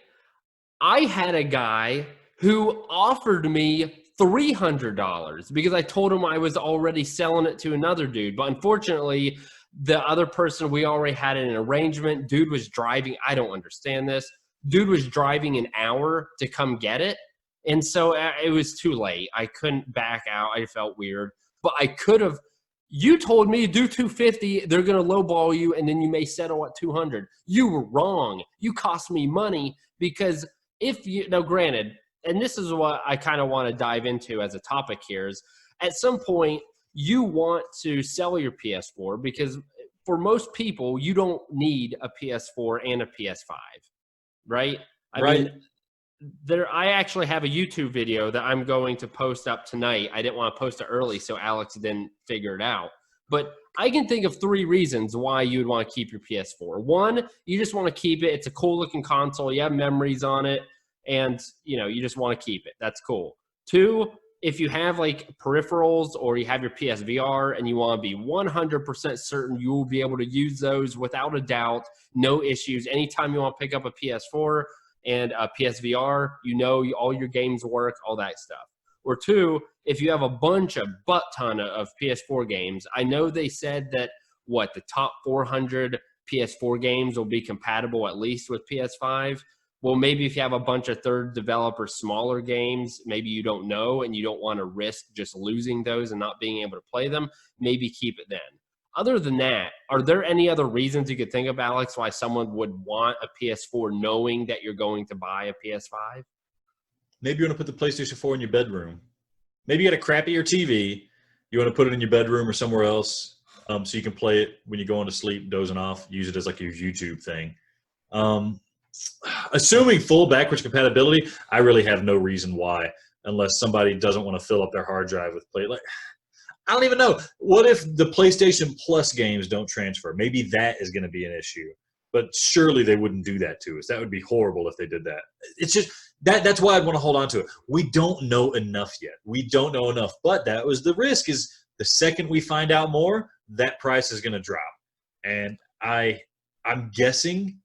I had a guy who offered me $300 because I told him I was already selling it to another dude. But unfortunately, the other person, we already had an arrangement. Dude was driving. I don't understand this. Dude was driving an hour to come get it. And so it was too late. I couldn't back out. I felt weird. But I could have. You told me do 250. They're going to lowball you, and then you may settle at 200. You were wrong. You cost me money because now granted, and this is what I kind of want to dive into as a topic here, is at some point you want to sell your PS4 because for most people, you don't need a PS4 and a PS5, right? I mean, I actually have a YouTube video that I'm going to post up tonight. I didn't want to post it early, so Alex didn't figure it out. But I can think of 3 reasons why you would want to keep your PS4. 1, you just want to keep it. It's a cool looking console. You have memories on it, and you just want to keep it. That's cool. 2, if you have like peripherals or you have your PSVR and you want to be 100% certain you will be able to use those without a doubt, no issues. Anytime you want to pick up a PS4 and a PSVR, all your games work, all that stuff. Or 2, if you have a butt ton of PS4 games, I know they said that the top 400 PS4 games will be compatible at least with PS5. Well, maybe if you have a bunch of third developer smaller games, maybe you don't know and you don't want to risk just losing those and not being able to play them, maybe keep it then. Other than that, are there any other reasons you could think of, Alex, why someone would want a PS4 knowing that you're going to buy a PS5? Maybe you want to put the PlayStation 4 in your bedroom. Maybe you got a crappier TV. You want to put it in your bedroom or somewhere else so you can play it when you're going to sleep, dozing off, use it as like your YouTube thing. Assuming full backwards compatibility, I really have no reason why, unless somebody doesn't want to fill up their hard drive with play. Like, I don't even know. What if the PlayStation Plus games don't transfer? Maybe that is going to be an issue. But surely they wouldn't do that to us. That would be horrible if they did that. It's just that's why I'd want to hold on to it. We don't know enough yet. We don't know enough. But that was the risk, is the second we find out more, that price is going to drop. And I'm guessing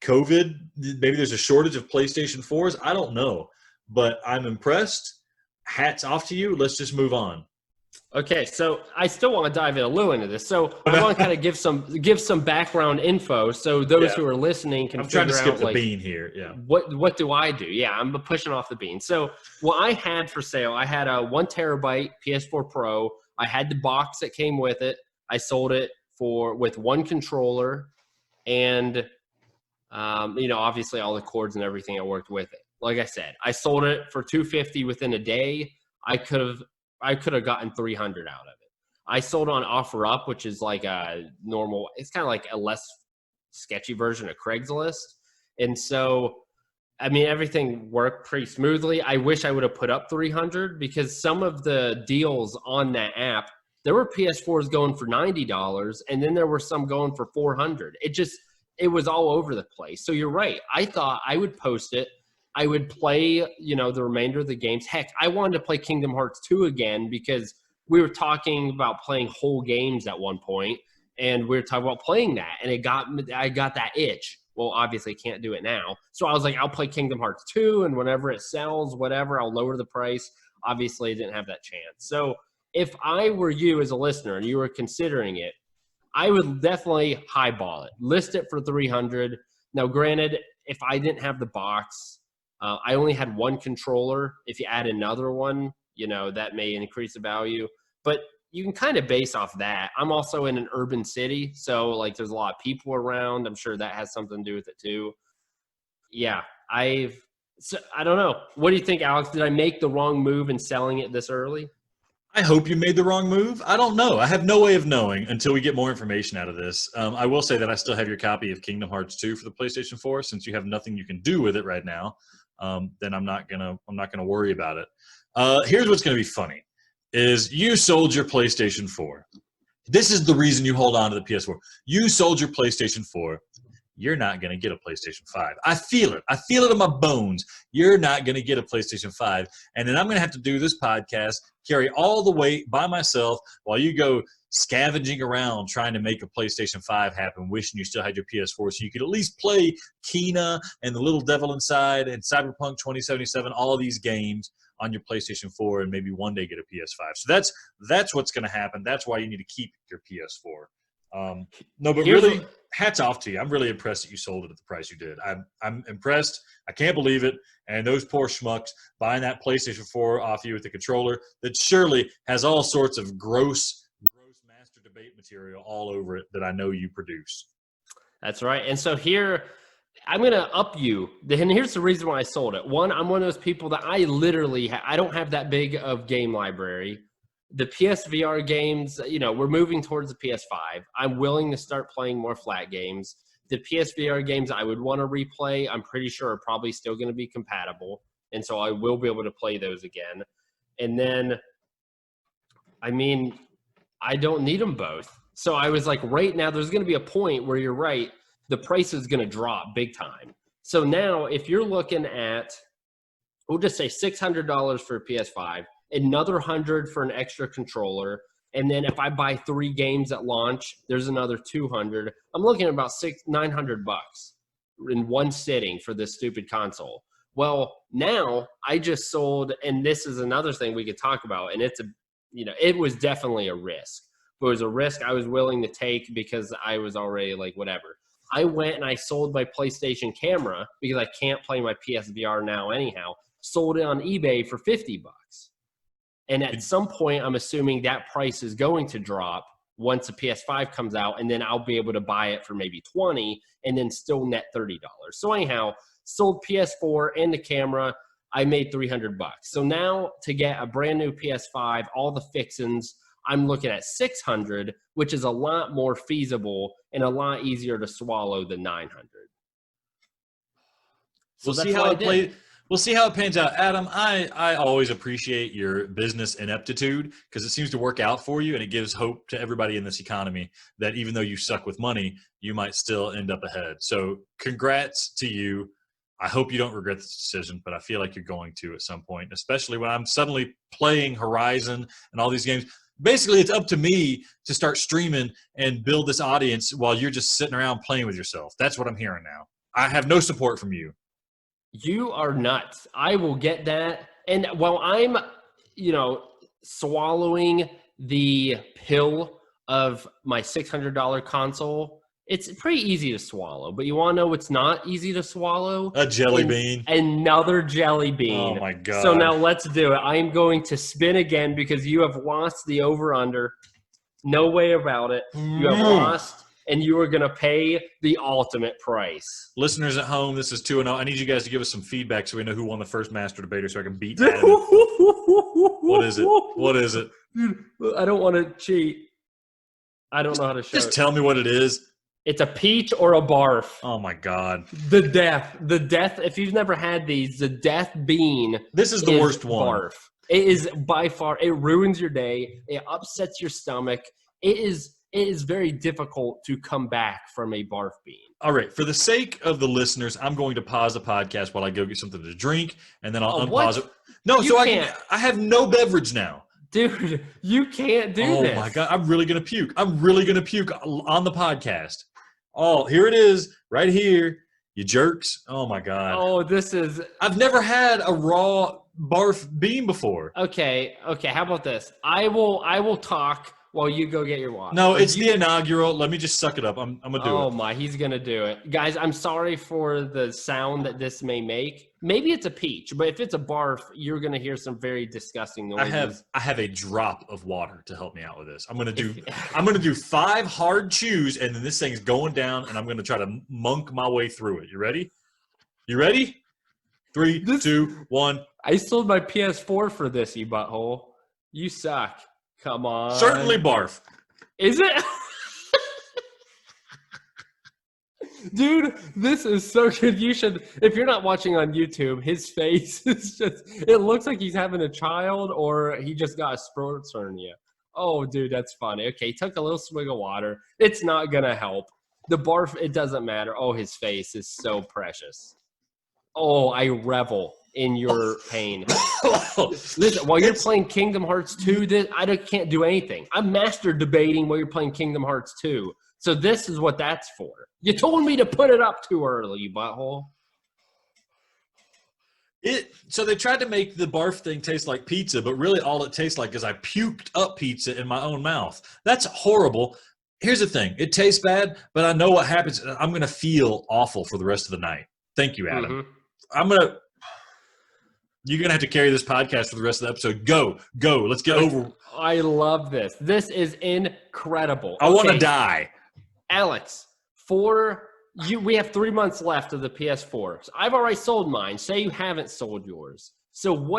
COVID, maybe there's a shortage of PlayStation 4s. I don't know. But I'm impressed. Hats off to you. Let's just move on. Okay, so I still want to dive in a little into this. So I want to kind of give some background info so those who are listening can figure out. I'm trying to skip the bean here. Yeah. What do I do? Yeah, I'm pushing off the bean. So what I had for sale, I had a 1 terabyte PS4 Pro. I had the box that came with it. I sold it with 1 controller, and obviously all the cords and everything that worked with it. Like I said, I sold it for $250 within a day. I could have gotten $300 out of it. I sold on OfferUp, which is like a normal, it's kind of like a less sketchy version of Craigslist. And so, I mean, everything worked pretty smoothly. I wish I would have put up $300 because some of the deals on that app, there were PS4s going for $90 and then there were some going for $400. It was all over the place. So you're right. I thought I would post it. I would play, the remainder of the games. Heck, I wanted to play Kingdom Hearts 2 again because we were talking about playing whole games at one point, and we were talking about playing that, and I got that itch. Well, obviously can't do it now. So I was like, I'll play Kingdom Hearts 2, and whenever it sells, whatever, I'll lower the price. Obviously, I didn't have that chance. So if I were you as a listener and you were considering it, I would definitely highball it. List it for $300. Now, granted, if I didn't have the box, I only had 1 controller. If you add another one, that may increase the value. But you can kind of base off that. I'm also in an urban city, so like there's a lot of people around. I'm sure that has something to do with it too. Yeah, I don't know. What do you think, Alex? Did I make the wrong move in selling it this early? I hope you made the wrong move. I don't know. I have no way of knowing until we get more information out of this. I will say that I still have your copy of Kingdom Hearts 2 for the PlayStation 4. Since you have nothing you can do with it right now, then I'm not gonna worry about it. Here's what's gonna be funny: is you sold your PlayStation 4. This is the reason you hold on to the PS4. You sold your PlayStation 4. You're not going to get a PlayStation 5. I feel it. I feel it in my bones. You're not going to get a PlayStation 5. And then I'm going to have to do this podcast, carry all the weight by myself while you go scavenging around trying to make a PlayStation 5 happen, wishing you still had your PS4 so you could at least play Kena and The Little Devil Inside and Cyberpunk 2077, all these games on your PlayStation 4 and maybe one day get a PS5. So that's what's going to happen. That's why you need to keep your PS4. No, but really, hats off to you. I'm really impressed that you sold it at the price you did. I'm impressed. I can't believe it. And those poor schmucks buying that PlayStation 4 off you with the controller that surely has all sorts of gross master debate material all over it that I know you produce. That's right. And so here, I'm going to up you. And here's the reason why I sold it. One, I'm one of those people that I literally I don't have that big of game library. the PSVR games, we're moving towards the PS5. I'm willing to start playing more flat games. The PSVR games I would want to replay, I'm pretty sure are probably still going to be compatible. And so I will be able to play those again. And then, I don't need them both. So I was like, right now, there's going to be a point where you're right. The price is going to drop big time. So now if you're looking at, we'll just say $600 for a PS5, another $100 for an extra controller. And then if I buy 3 games at launch, there's another $200. I'm looking at about $900 in one sitting for this stupid console. Well, now I just sold, and this is another thing we could talk about, and it was definitely a risk. But it was a risk I was willing to take because I was already like, whatever. I went and I sold my PlayStation camera because I can't play my PSVR now anyhow. Sold it on eBay for $50. And at some point, I'm assuming that price is going to drop once the PS5 comes out, and then I'll be able to buy it for maybe $20 and then still net $30. So anyhow, sold PS4 and the camera. I made $300. So now to get a brand new PS5, all the fixins, I'm looking at $600, which is a lot more feasible and a lot easier to swallow than $900. So we'll see how it plays. We'll see how it pans out. Adam, I always appreciate your business ineptitude because it seems to work out for you, and it gives hope to everybody in this economy that even though you suck with money, you might still end up ahead. So congrats to you. I hope you don't regret this decision, but I feel like you're going to at some point, especially when I'm suddenly playing Horizon and all these games. Basically, it's up to me to start streaming and build this audience while you're just sitting around playing with yourself. That's what I'm hearing now. I have no support from you. You are nuts. I will get that. And while I'm, swallowing the pill of my $600 console, it's pretty easy to swallow. But you want to know what's not easy to swallow? A jelly bean. Another jelly bean. Oh, my God. So now let's do it. I'm going to spin again because you have lost the over-under. No way about it. You have lost. And you are going to pay the ultimate price. Listeners at home, this is 2-0. I need you guys to give us some feedback so we know who won the first Master Debater so I can beat Adam. What is it? What is it? Dude, I don't want to cheat. I don't know how to show Just tell me what it is. It's a peach or a barf. Oh, my God. The death, if you've never had these, the death bean. This is the worst one. Barf. It is by far, it ruins your day. It upsets your stomach. It is very difficult to come back from a barf bean. All right. For the sake of the listeners, I'm going to pause the podcast while I go get something to drink, and then I'll unpause it. No, you so can't. I have no beverage now. Dude, you can't do this. Oh, my God. I'm really going to puke. I'm really going to puke on the podcast. Oh, here it is right here. You jerks. Oh, my God. Oh, this is... I've never had a raw barf bean before. Okay. How about this? I will talk while you go get your water. No, it's the inaugural. Let me just suck it up. I'm going to do it. Oh, my. He's going to do it. Guys, I'm sorry for the sound that this may make. Maybe it's a peach, but if it's a barf, you're going to hear some very disgusting noises. I have a drop of water to help me out with this. I'm going to do 5 hard chews, and then this thing's going down, and I'm going to try to monk my way through it. You ready? You ready? 3, 2, 1. I sold my PS4 for this, you butthole. You suck. Come on. Certainly barf. Is it? Dude, this is so good. You should, if you're not watching on YouTube, his face is just, it looks like he's having a child or he just got a sports hernia. Oh, dude, that's funny. Okay, he took a little swig of water. It's not going to help. The barf, it doesn't matter. Oh, his face is so precious. Oh, I revel in your pain. Listen, while you're playing Kingdom Hearts 2, I can't do anything. I'm master debating while you're playing Kingdom Hearts 2. So this is what that's for. You told me to put it up too early, you butthole. So they tried to make the barf thing taste like pizza, but really all it tastes like is I puked up pizza in my own mouth. That's horrible. Here's the thing. It tastes bad, but I know what happens. I'm going to feel awful for the rest of the night. Thank you, Adam. Mm-hmm. You're going to have to carry this podcast for the rest of the episode. Go. Let's get over. I love this. This is incredible. I want to die. Alex, we have 3 months left of the PS4. So I've already sold mine. Say you haven't sold yours. So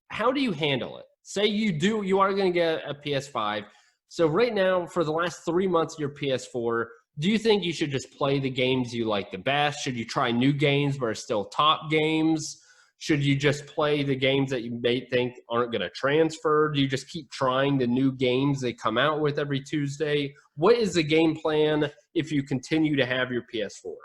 how do you handle it? say you are going to get a PS5. So right now, for the last 3 months of your PS4, do you think you should just play the games you like the best? Should you try new games but are still top games? Should you just play the games that you may think aren't going to transfer? Do you just keep trying the new games they come out with every Tuesday? What is the game plan if you continue to have your PS4?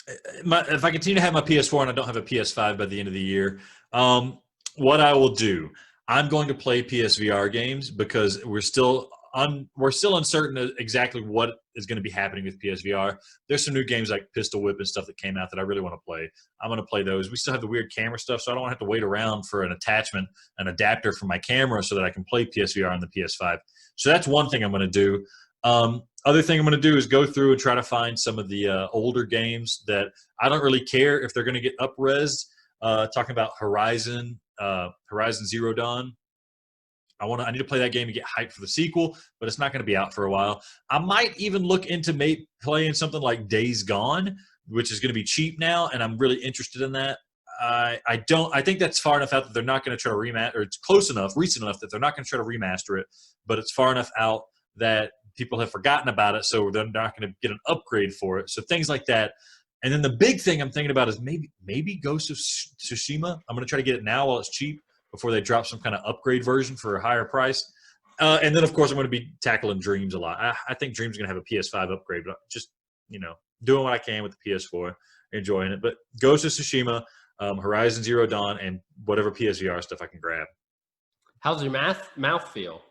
If I continue to have my PS4 and I don't have a PS5 by the end of the year, what I will do, I'm going to play PSVR games because we're still uncertain exactly what is going to be happening with PSVR. There's some new games like Pistol Whip and stuff that came out that I really want to play. I'm going to play those. We still have the weird camera stuff, so I don't have to wait around for an adapter for my camera so that I can play PSVR on the PS5. So that's one thing I'm going to do. Other thing I'm going to do is go through and try to find some of the older games that I don't really care if they're going to get up-res. Talking about Horizon Zero Dawn. I need to play that game to get hyped for the sequel, but it's not going to be out for a while. I might even look into playing something like Days Gone, which is going to be cheap now, and I'm really interested in that. I think that's far enough out that they're not going to try to remaster, or it's close enough, recent enough that they're not going to try to remaster it, but it's far enough out that people have forgotten about it, so they're not going to get an upgrade for it. So things like that. And then the big thing I'm thinking about is maybe Ghost of Tsushima. I'm going to try to get it now while it's cheap before they drop some kind of upgrade version for a higher price. And then, of course, I'm going to be tackling Dreams a lot. I think Dreams is going to have a PS5 upgrade, but just, doing what I can with the PS4, enjoying it. But Ghost of Tsushima, Horizon Zero Dawn, and whatever PSVR stuff I can grab. How's your mouth feel?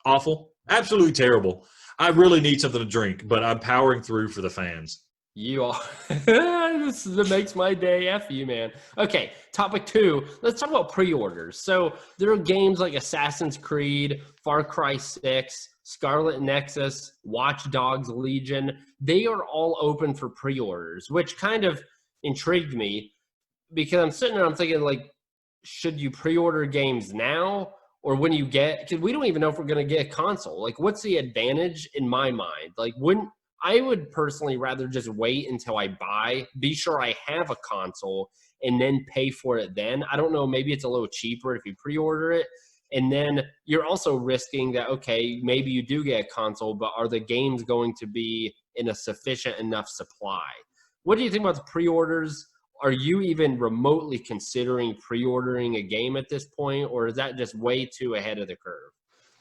Awful. Absolutely terrible. I really need something to drink, but I'm powering through for the fans. You are. That makes my day. F you, man. Okay, topic 2. Let's talk about pre-orders. So there are games like Assassin's Creed, Far Cry 6, Scarlet Nexus, Watch Dogs Legion. They are all open for pre-orders, which kind of intrigued me because I'm sitting there, I'm thinking, like, should you pre-order games now? Or when you because we don't even know if we're going to get a console. Like, what's the advantage in my mind? Like, I would personally rather just wait until I be sure I have a console, and then pay for it then. I don't know, maybe it's a little cheaper if you pre-order it. And then you're also risking that, okay, maybe you do get a console, but are the games going to be in a sufficient enough supply? What do you think about the pre-orders? Are you even remotely considering pre-ordering a game at this point, or is that just way too ahead of the curve?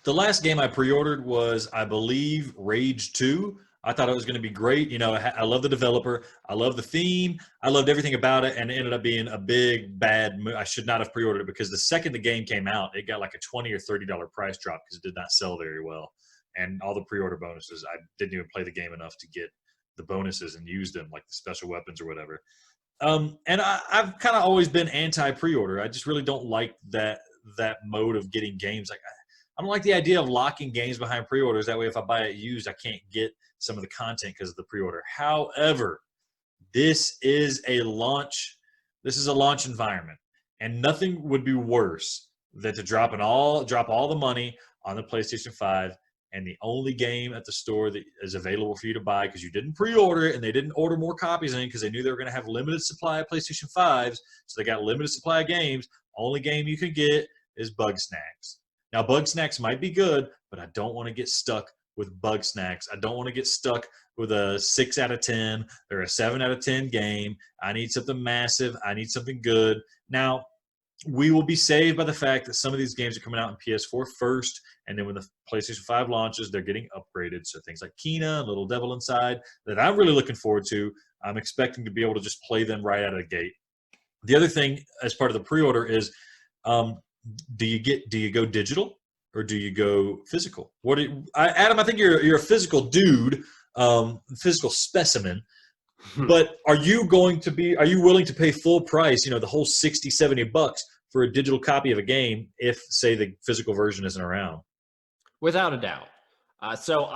The last game I pre-ordered was, I believe, Rage 2. I thought it was going to be great. I love the developer. I love the theme. I loved everything about it, and it ended up being a big, bad move. I should not have pre-ordered it because the second the game came out, it got like a $20 or $30 price drop because it did not sell very well. And all the pre-order bonuses, I didn't even play the game enough to get the bonuses and use them, like the special weapons or whatever. And I've kind of always been anti-pre-order. I just really don't like that mode of getting games. Like, I don't like the idea of locking games behind pre-orders. That way, if I buy it used, I can't get some of the content because of the pre-order. However, this is a launch environment, and nothing would be worse than to drop all the money on the PlayStation 5, and the only game at the store that is available for you to buy because you didn't pre-order it and they didn't order more copies in because they knew they were going to have limited supply of PlayStation 5s, so they got limited supply of games. Only game you can get is Bug Snacks. Now, Bug Snacks might be good, but I don't want to get stuck with Bug Snacks. I don't want to get stuck with a 6 out of 10 or a 7 out of 10 game. I need something massive. I need something good. Now, we will be saved by the fact that some of these games are coming out in PS4 first, and then when the PlayStation 5 launches, they're getting upgraded. So things like Kena and Little Devil Inside that I'm really looking forward to. I'm expecting to be able to just play them right out of the gate. The other thing as part of the pre-order is, do you go digital or do you go physical? Adam, I think you're a physical dude, physical specimen. But are you willing to pay full price, the whole $60, $70 for a digital copy of a game if, say, the physical version isn't around? Without a doubt. So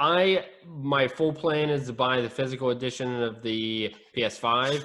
my full plan is to buy the physical edition of the PS5.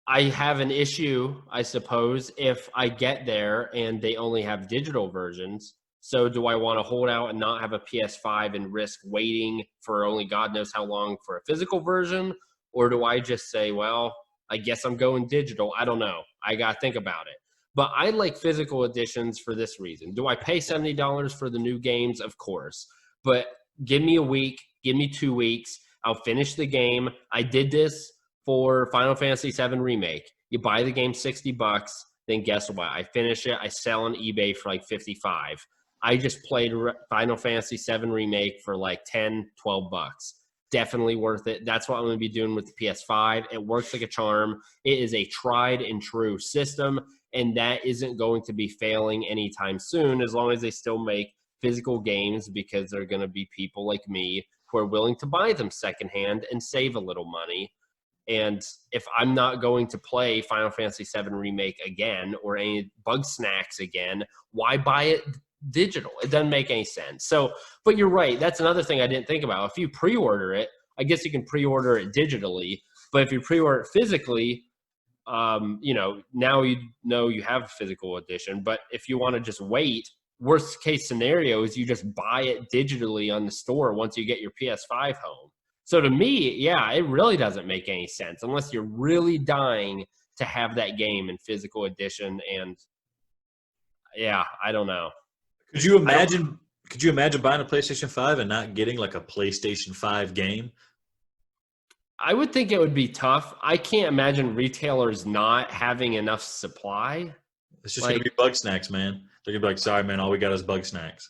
I have an issue, I suppose, if I get there and they only have digital versions. So do I want to hold out and not have a PS5 and risk waiting for only God knows how long for a physical version? Or do I just say, well, I guess I'm going digital? I don't know. I got to think about it. But I like physical editions for this reason. Do I pay $70 for the new games? Of course. But give me a week, give me 2 weeks. I'll finish the game. I did this for Final Fantasy VII Remake. You buy the game $60, then guess what? I finish it. I sell on eBay for like 55. I just played Final Fantasy VII Remake for like 10, 12 bucks. Definitely worth it. That's what I'm going to be doing with the PS5. It works like a charm. It is a tried and true system, and that isn't going to be failing anytime soon as long as they still make physical games, because there are going to be people like me who are willing to buy them secondhand and save a little money. And if I'm not going to play Final Fantasy VII Remake again or any Bug Snacks again, why buy it digital? It doesn't make any sense. So, but you're right. That's another thing I didn't think about. If you pre-order it, I guess you can pre-order it digitally. But if you pre-order it physically, now you know you have a physical edition. But if you want to just wait, worst case scenario is you just buy it digitally on the store once you get your PS5 home. So to me, yeah, it really doesn't make any sense unless you're really dying to have that game in physical edition. And yeah, I don't know. Could you imagine buying a PlayStation 5 and not getting like a PlayStation 5 game? I would think it would be tough. I can't imagine retailers not having enough supply. It's just going to be Bug Snacks, man. They're going to be like, sorry, man, all we got is Bug Snacks.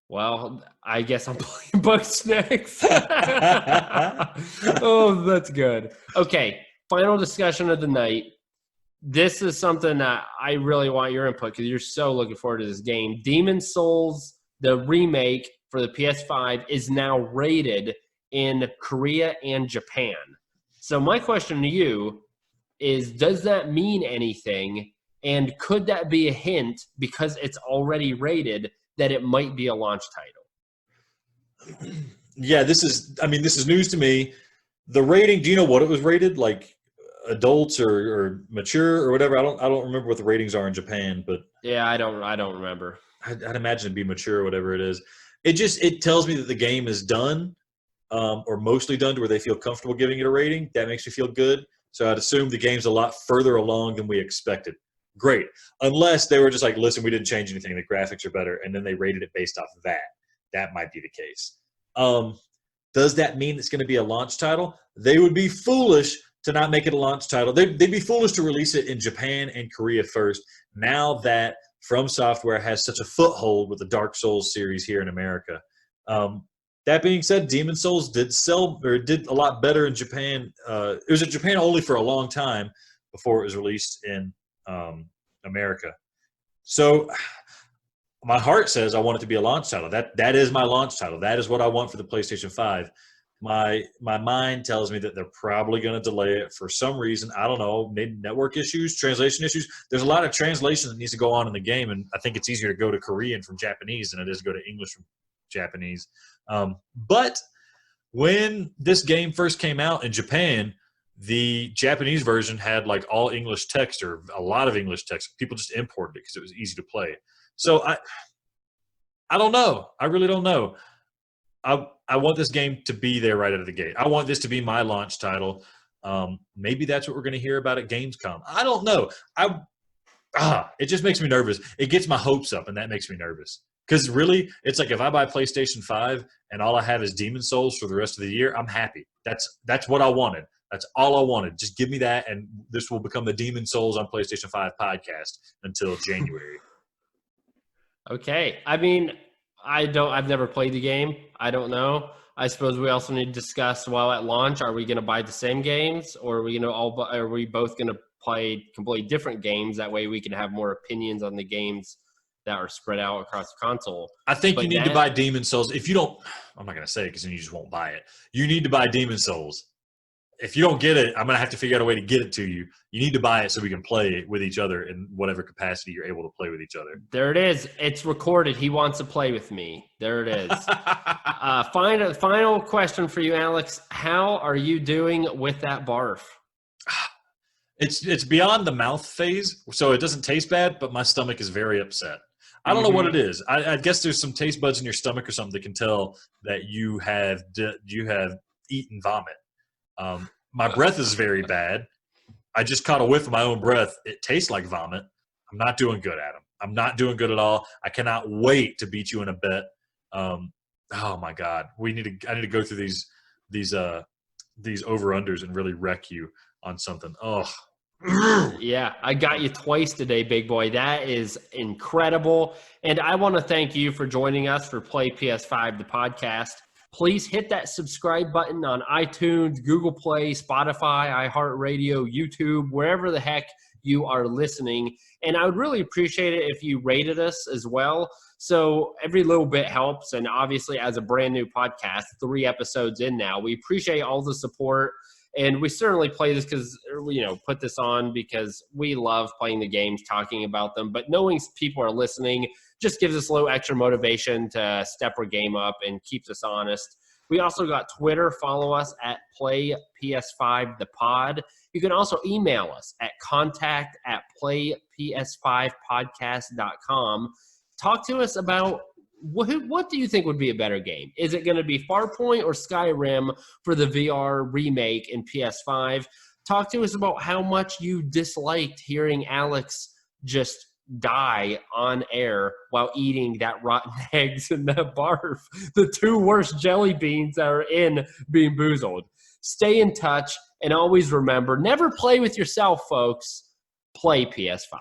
Well, I guess I'm playing Bug Snacks. Oh, that's good. Okay, final discussion of the night. This is something that I really want your input because you're so looking forward to this game. Demon's Souls, the remake for the PS5, is now rated in Korea and Japan. So my question to you is, does that mean anything? And could that be a hint, because it's already rated, that it might be a launch title? Yeah, this is news to me. The rating, do you know what it was rated? Like adults or mature or whatever? I don't remember what the ratings are in Japan, but yeah, I don't remember. I'd imagine it'd be mature or whatever it is. It tells me that the game is done, or mostly done to where they feel comfortable giving it a rating. That makes me feel good. So I'd assume the game's a lot further along than we expected. Great. Unless they were just like, listen, we didn't change anything. The graphics are better. And then they rated it based off of that. That might be the case. Does that mean it's going to be a launch title? They would be foolish to not make it a launch title. They'd be foolish to release it in Japan and Korea first, now that From Software has such a foothold with the Dark Souls series here in America. That being said, Demon's Souls did a lot better in Japan. It was in Japan only for a long time before it was released in America. So my heart says I want it to be a launch title. That is my launch title. That is what I want for the PlayStation 5. My mind tells me that they're probably going to delay it for some reason. I don't know, maybe network issues, translation issues. There's a lot of translation that needs to go on in the game, and I think it's easier to go to Korean from Japanese than it is to go to English from Japanese. But when this game first came out in Japan, the Japanese version had like all English text, or a lot of English text. People just imported it because it was easy to play. So I don't know. I really don't know. I want this game to be there right out of the gate. I want this to be my launch title. Maybe that's what we're going to hear about at Gamescom. I don't know. It just makes me nervous. It gets my hopes up, and that makes me nervous. Because really, it's like if I buy PlayStation 5 and all I have is Demon's Souls for the rest of the year, I'm happy. That's what I wanted. That's all I wanted. Just give me that, and this will become the Demon's Souls on PlayStation 5 podcast until January. Okay. I mean, I've never played the game. I don't know. I suppose we also need to discuss, while at launch, are we going to buy the same games, or are we both going to play completely different games? That way we can have more opinions on the games that are spread out across the console. I think you need to buy Demon's Souls. If you don't, I'm not going to say it because then you just won't buy it. You need to buy Demon's Souls. If you don't get it, I'm going to have to figure out a way to get it to you. You need to buy it so we can play it with each other in whatever capacity you're able to play with each other. There it is. It's recorded. He wants to play with me. There it is. Final question for you, Alex. How are you doing with that barf? It's beyond the mouth phase, so it doesn't taste bad, but my stomach is very upset. I don't know what it is. I guess there's some taste buds in your stomach or something that can tell that you have eaten vomit. My breath is very bad. I just caught a whiff of my own breath. It tastes like vomit. I'm not doing good, Adam. I'm not doing good at all. I cannot wait to beat you in a bet. Oh my God, I need to go through these over-unders and really wreck you on something. Oh. Yeah, I got you twice today, big boy. That is incredible. And I want to thank you for joining us for Play PS5, the podcast. Please hit that subscribe button on iTunes, Google Play, Spotify, iHeartRadio, YouTube, wherever the heck you are listening. And I would really appreciate it if you rated us as well. So every little bit helps. And obviously, as a brand new podcast, 3 episodes in now, we appreciate all the support. And we certainly play this because, put this on because we love playing the games, talking about them. But knowing people are listening just gives us a little extra motivation to step our game up and keeps us honest. We also got Twitter. Follow us at PlayPS5ThePod. You can also email us at contact@playps5podcast.com. Talk to us about what do you think would be a better game? Is it going to be Farpoint or Skyrim for the VR remake in PS5? Talk to us about how much you disliked hearing Alex just die on air while eating that rotten eggs and that barf, the 2 worst jelly beans that are in Bean Boozled. Stay in touch, and always remember, never play with yourself, folks. Play PS5.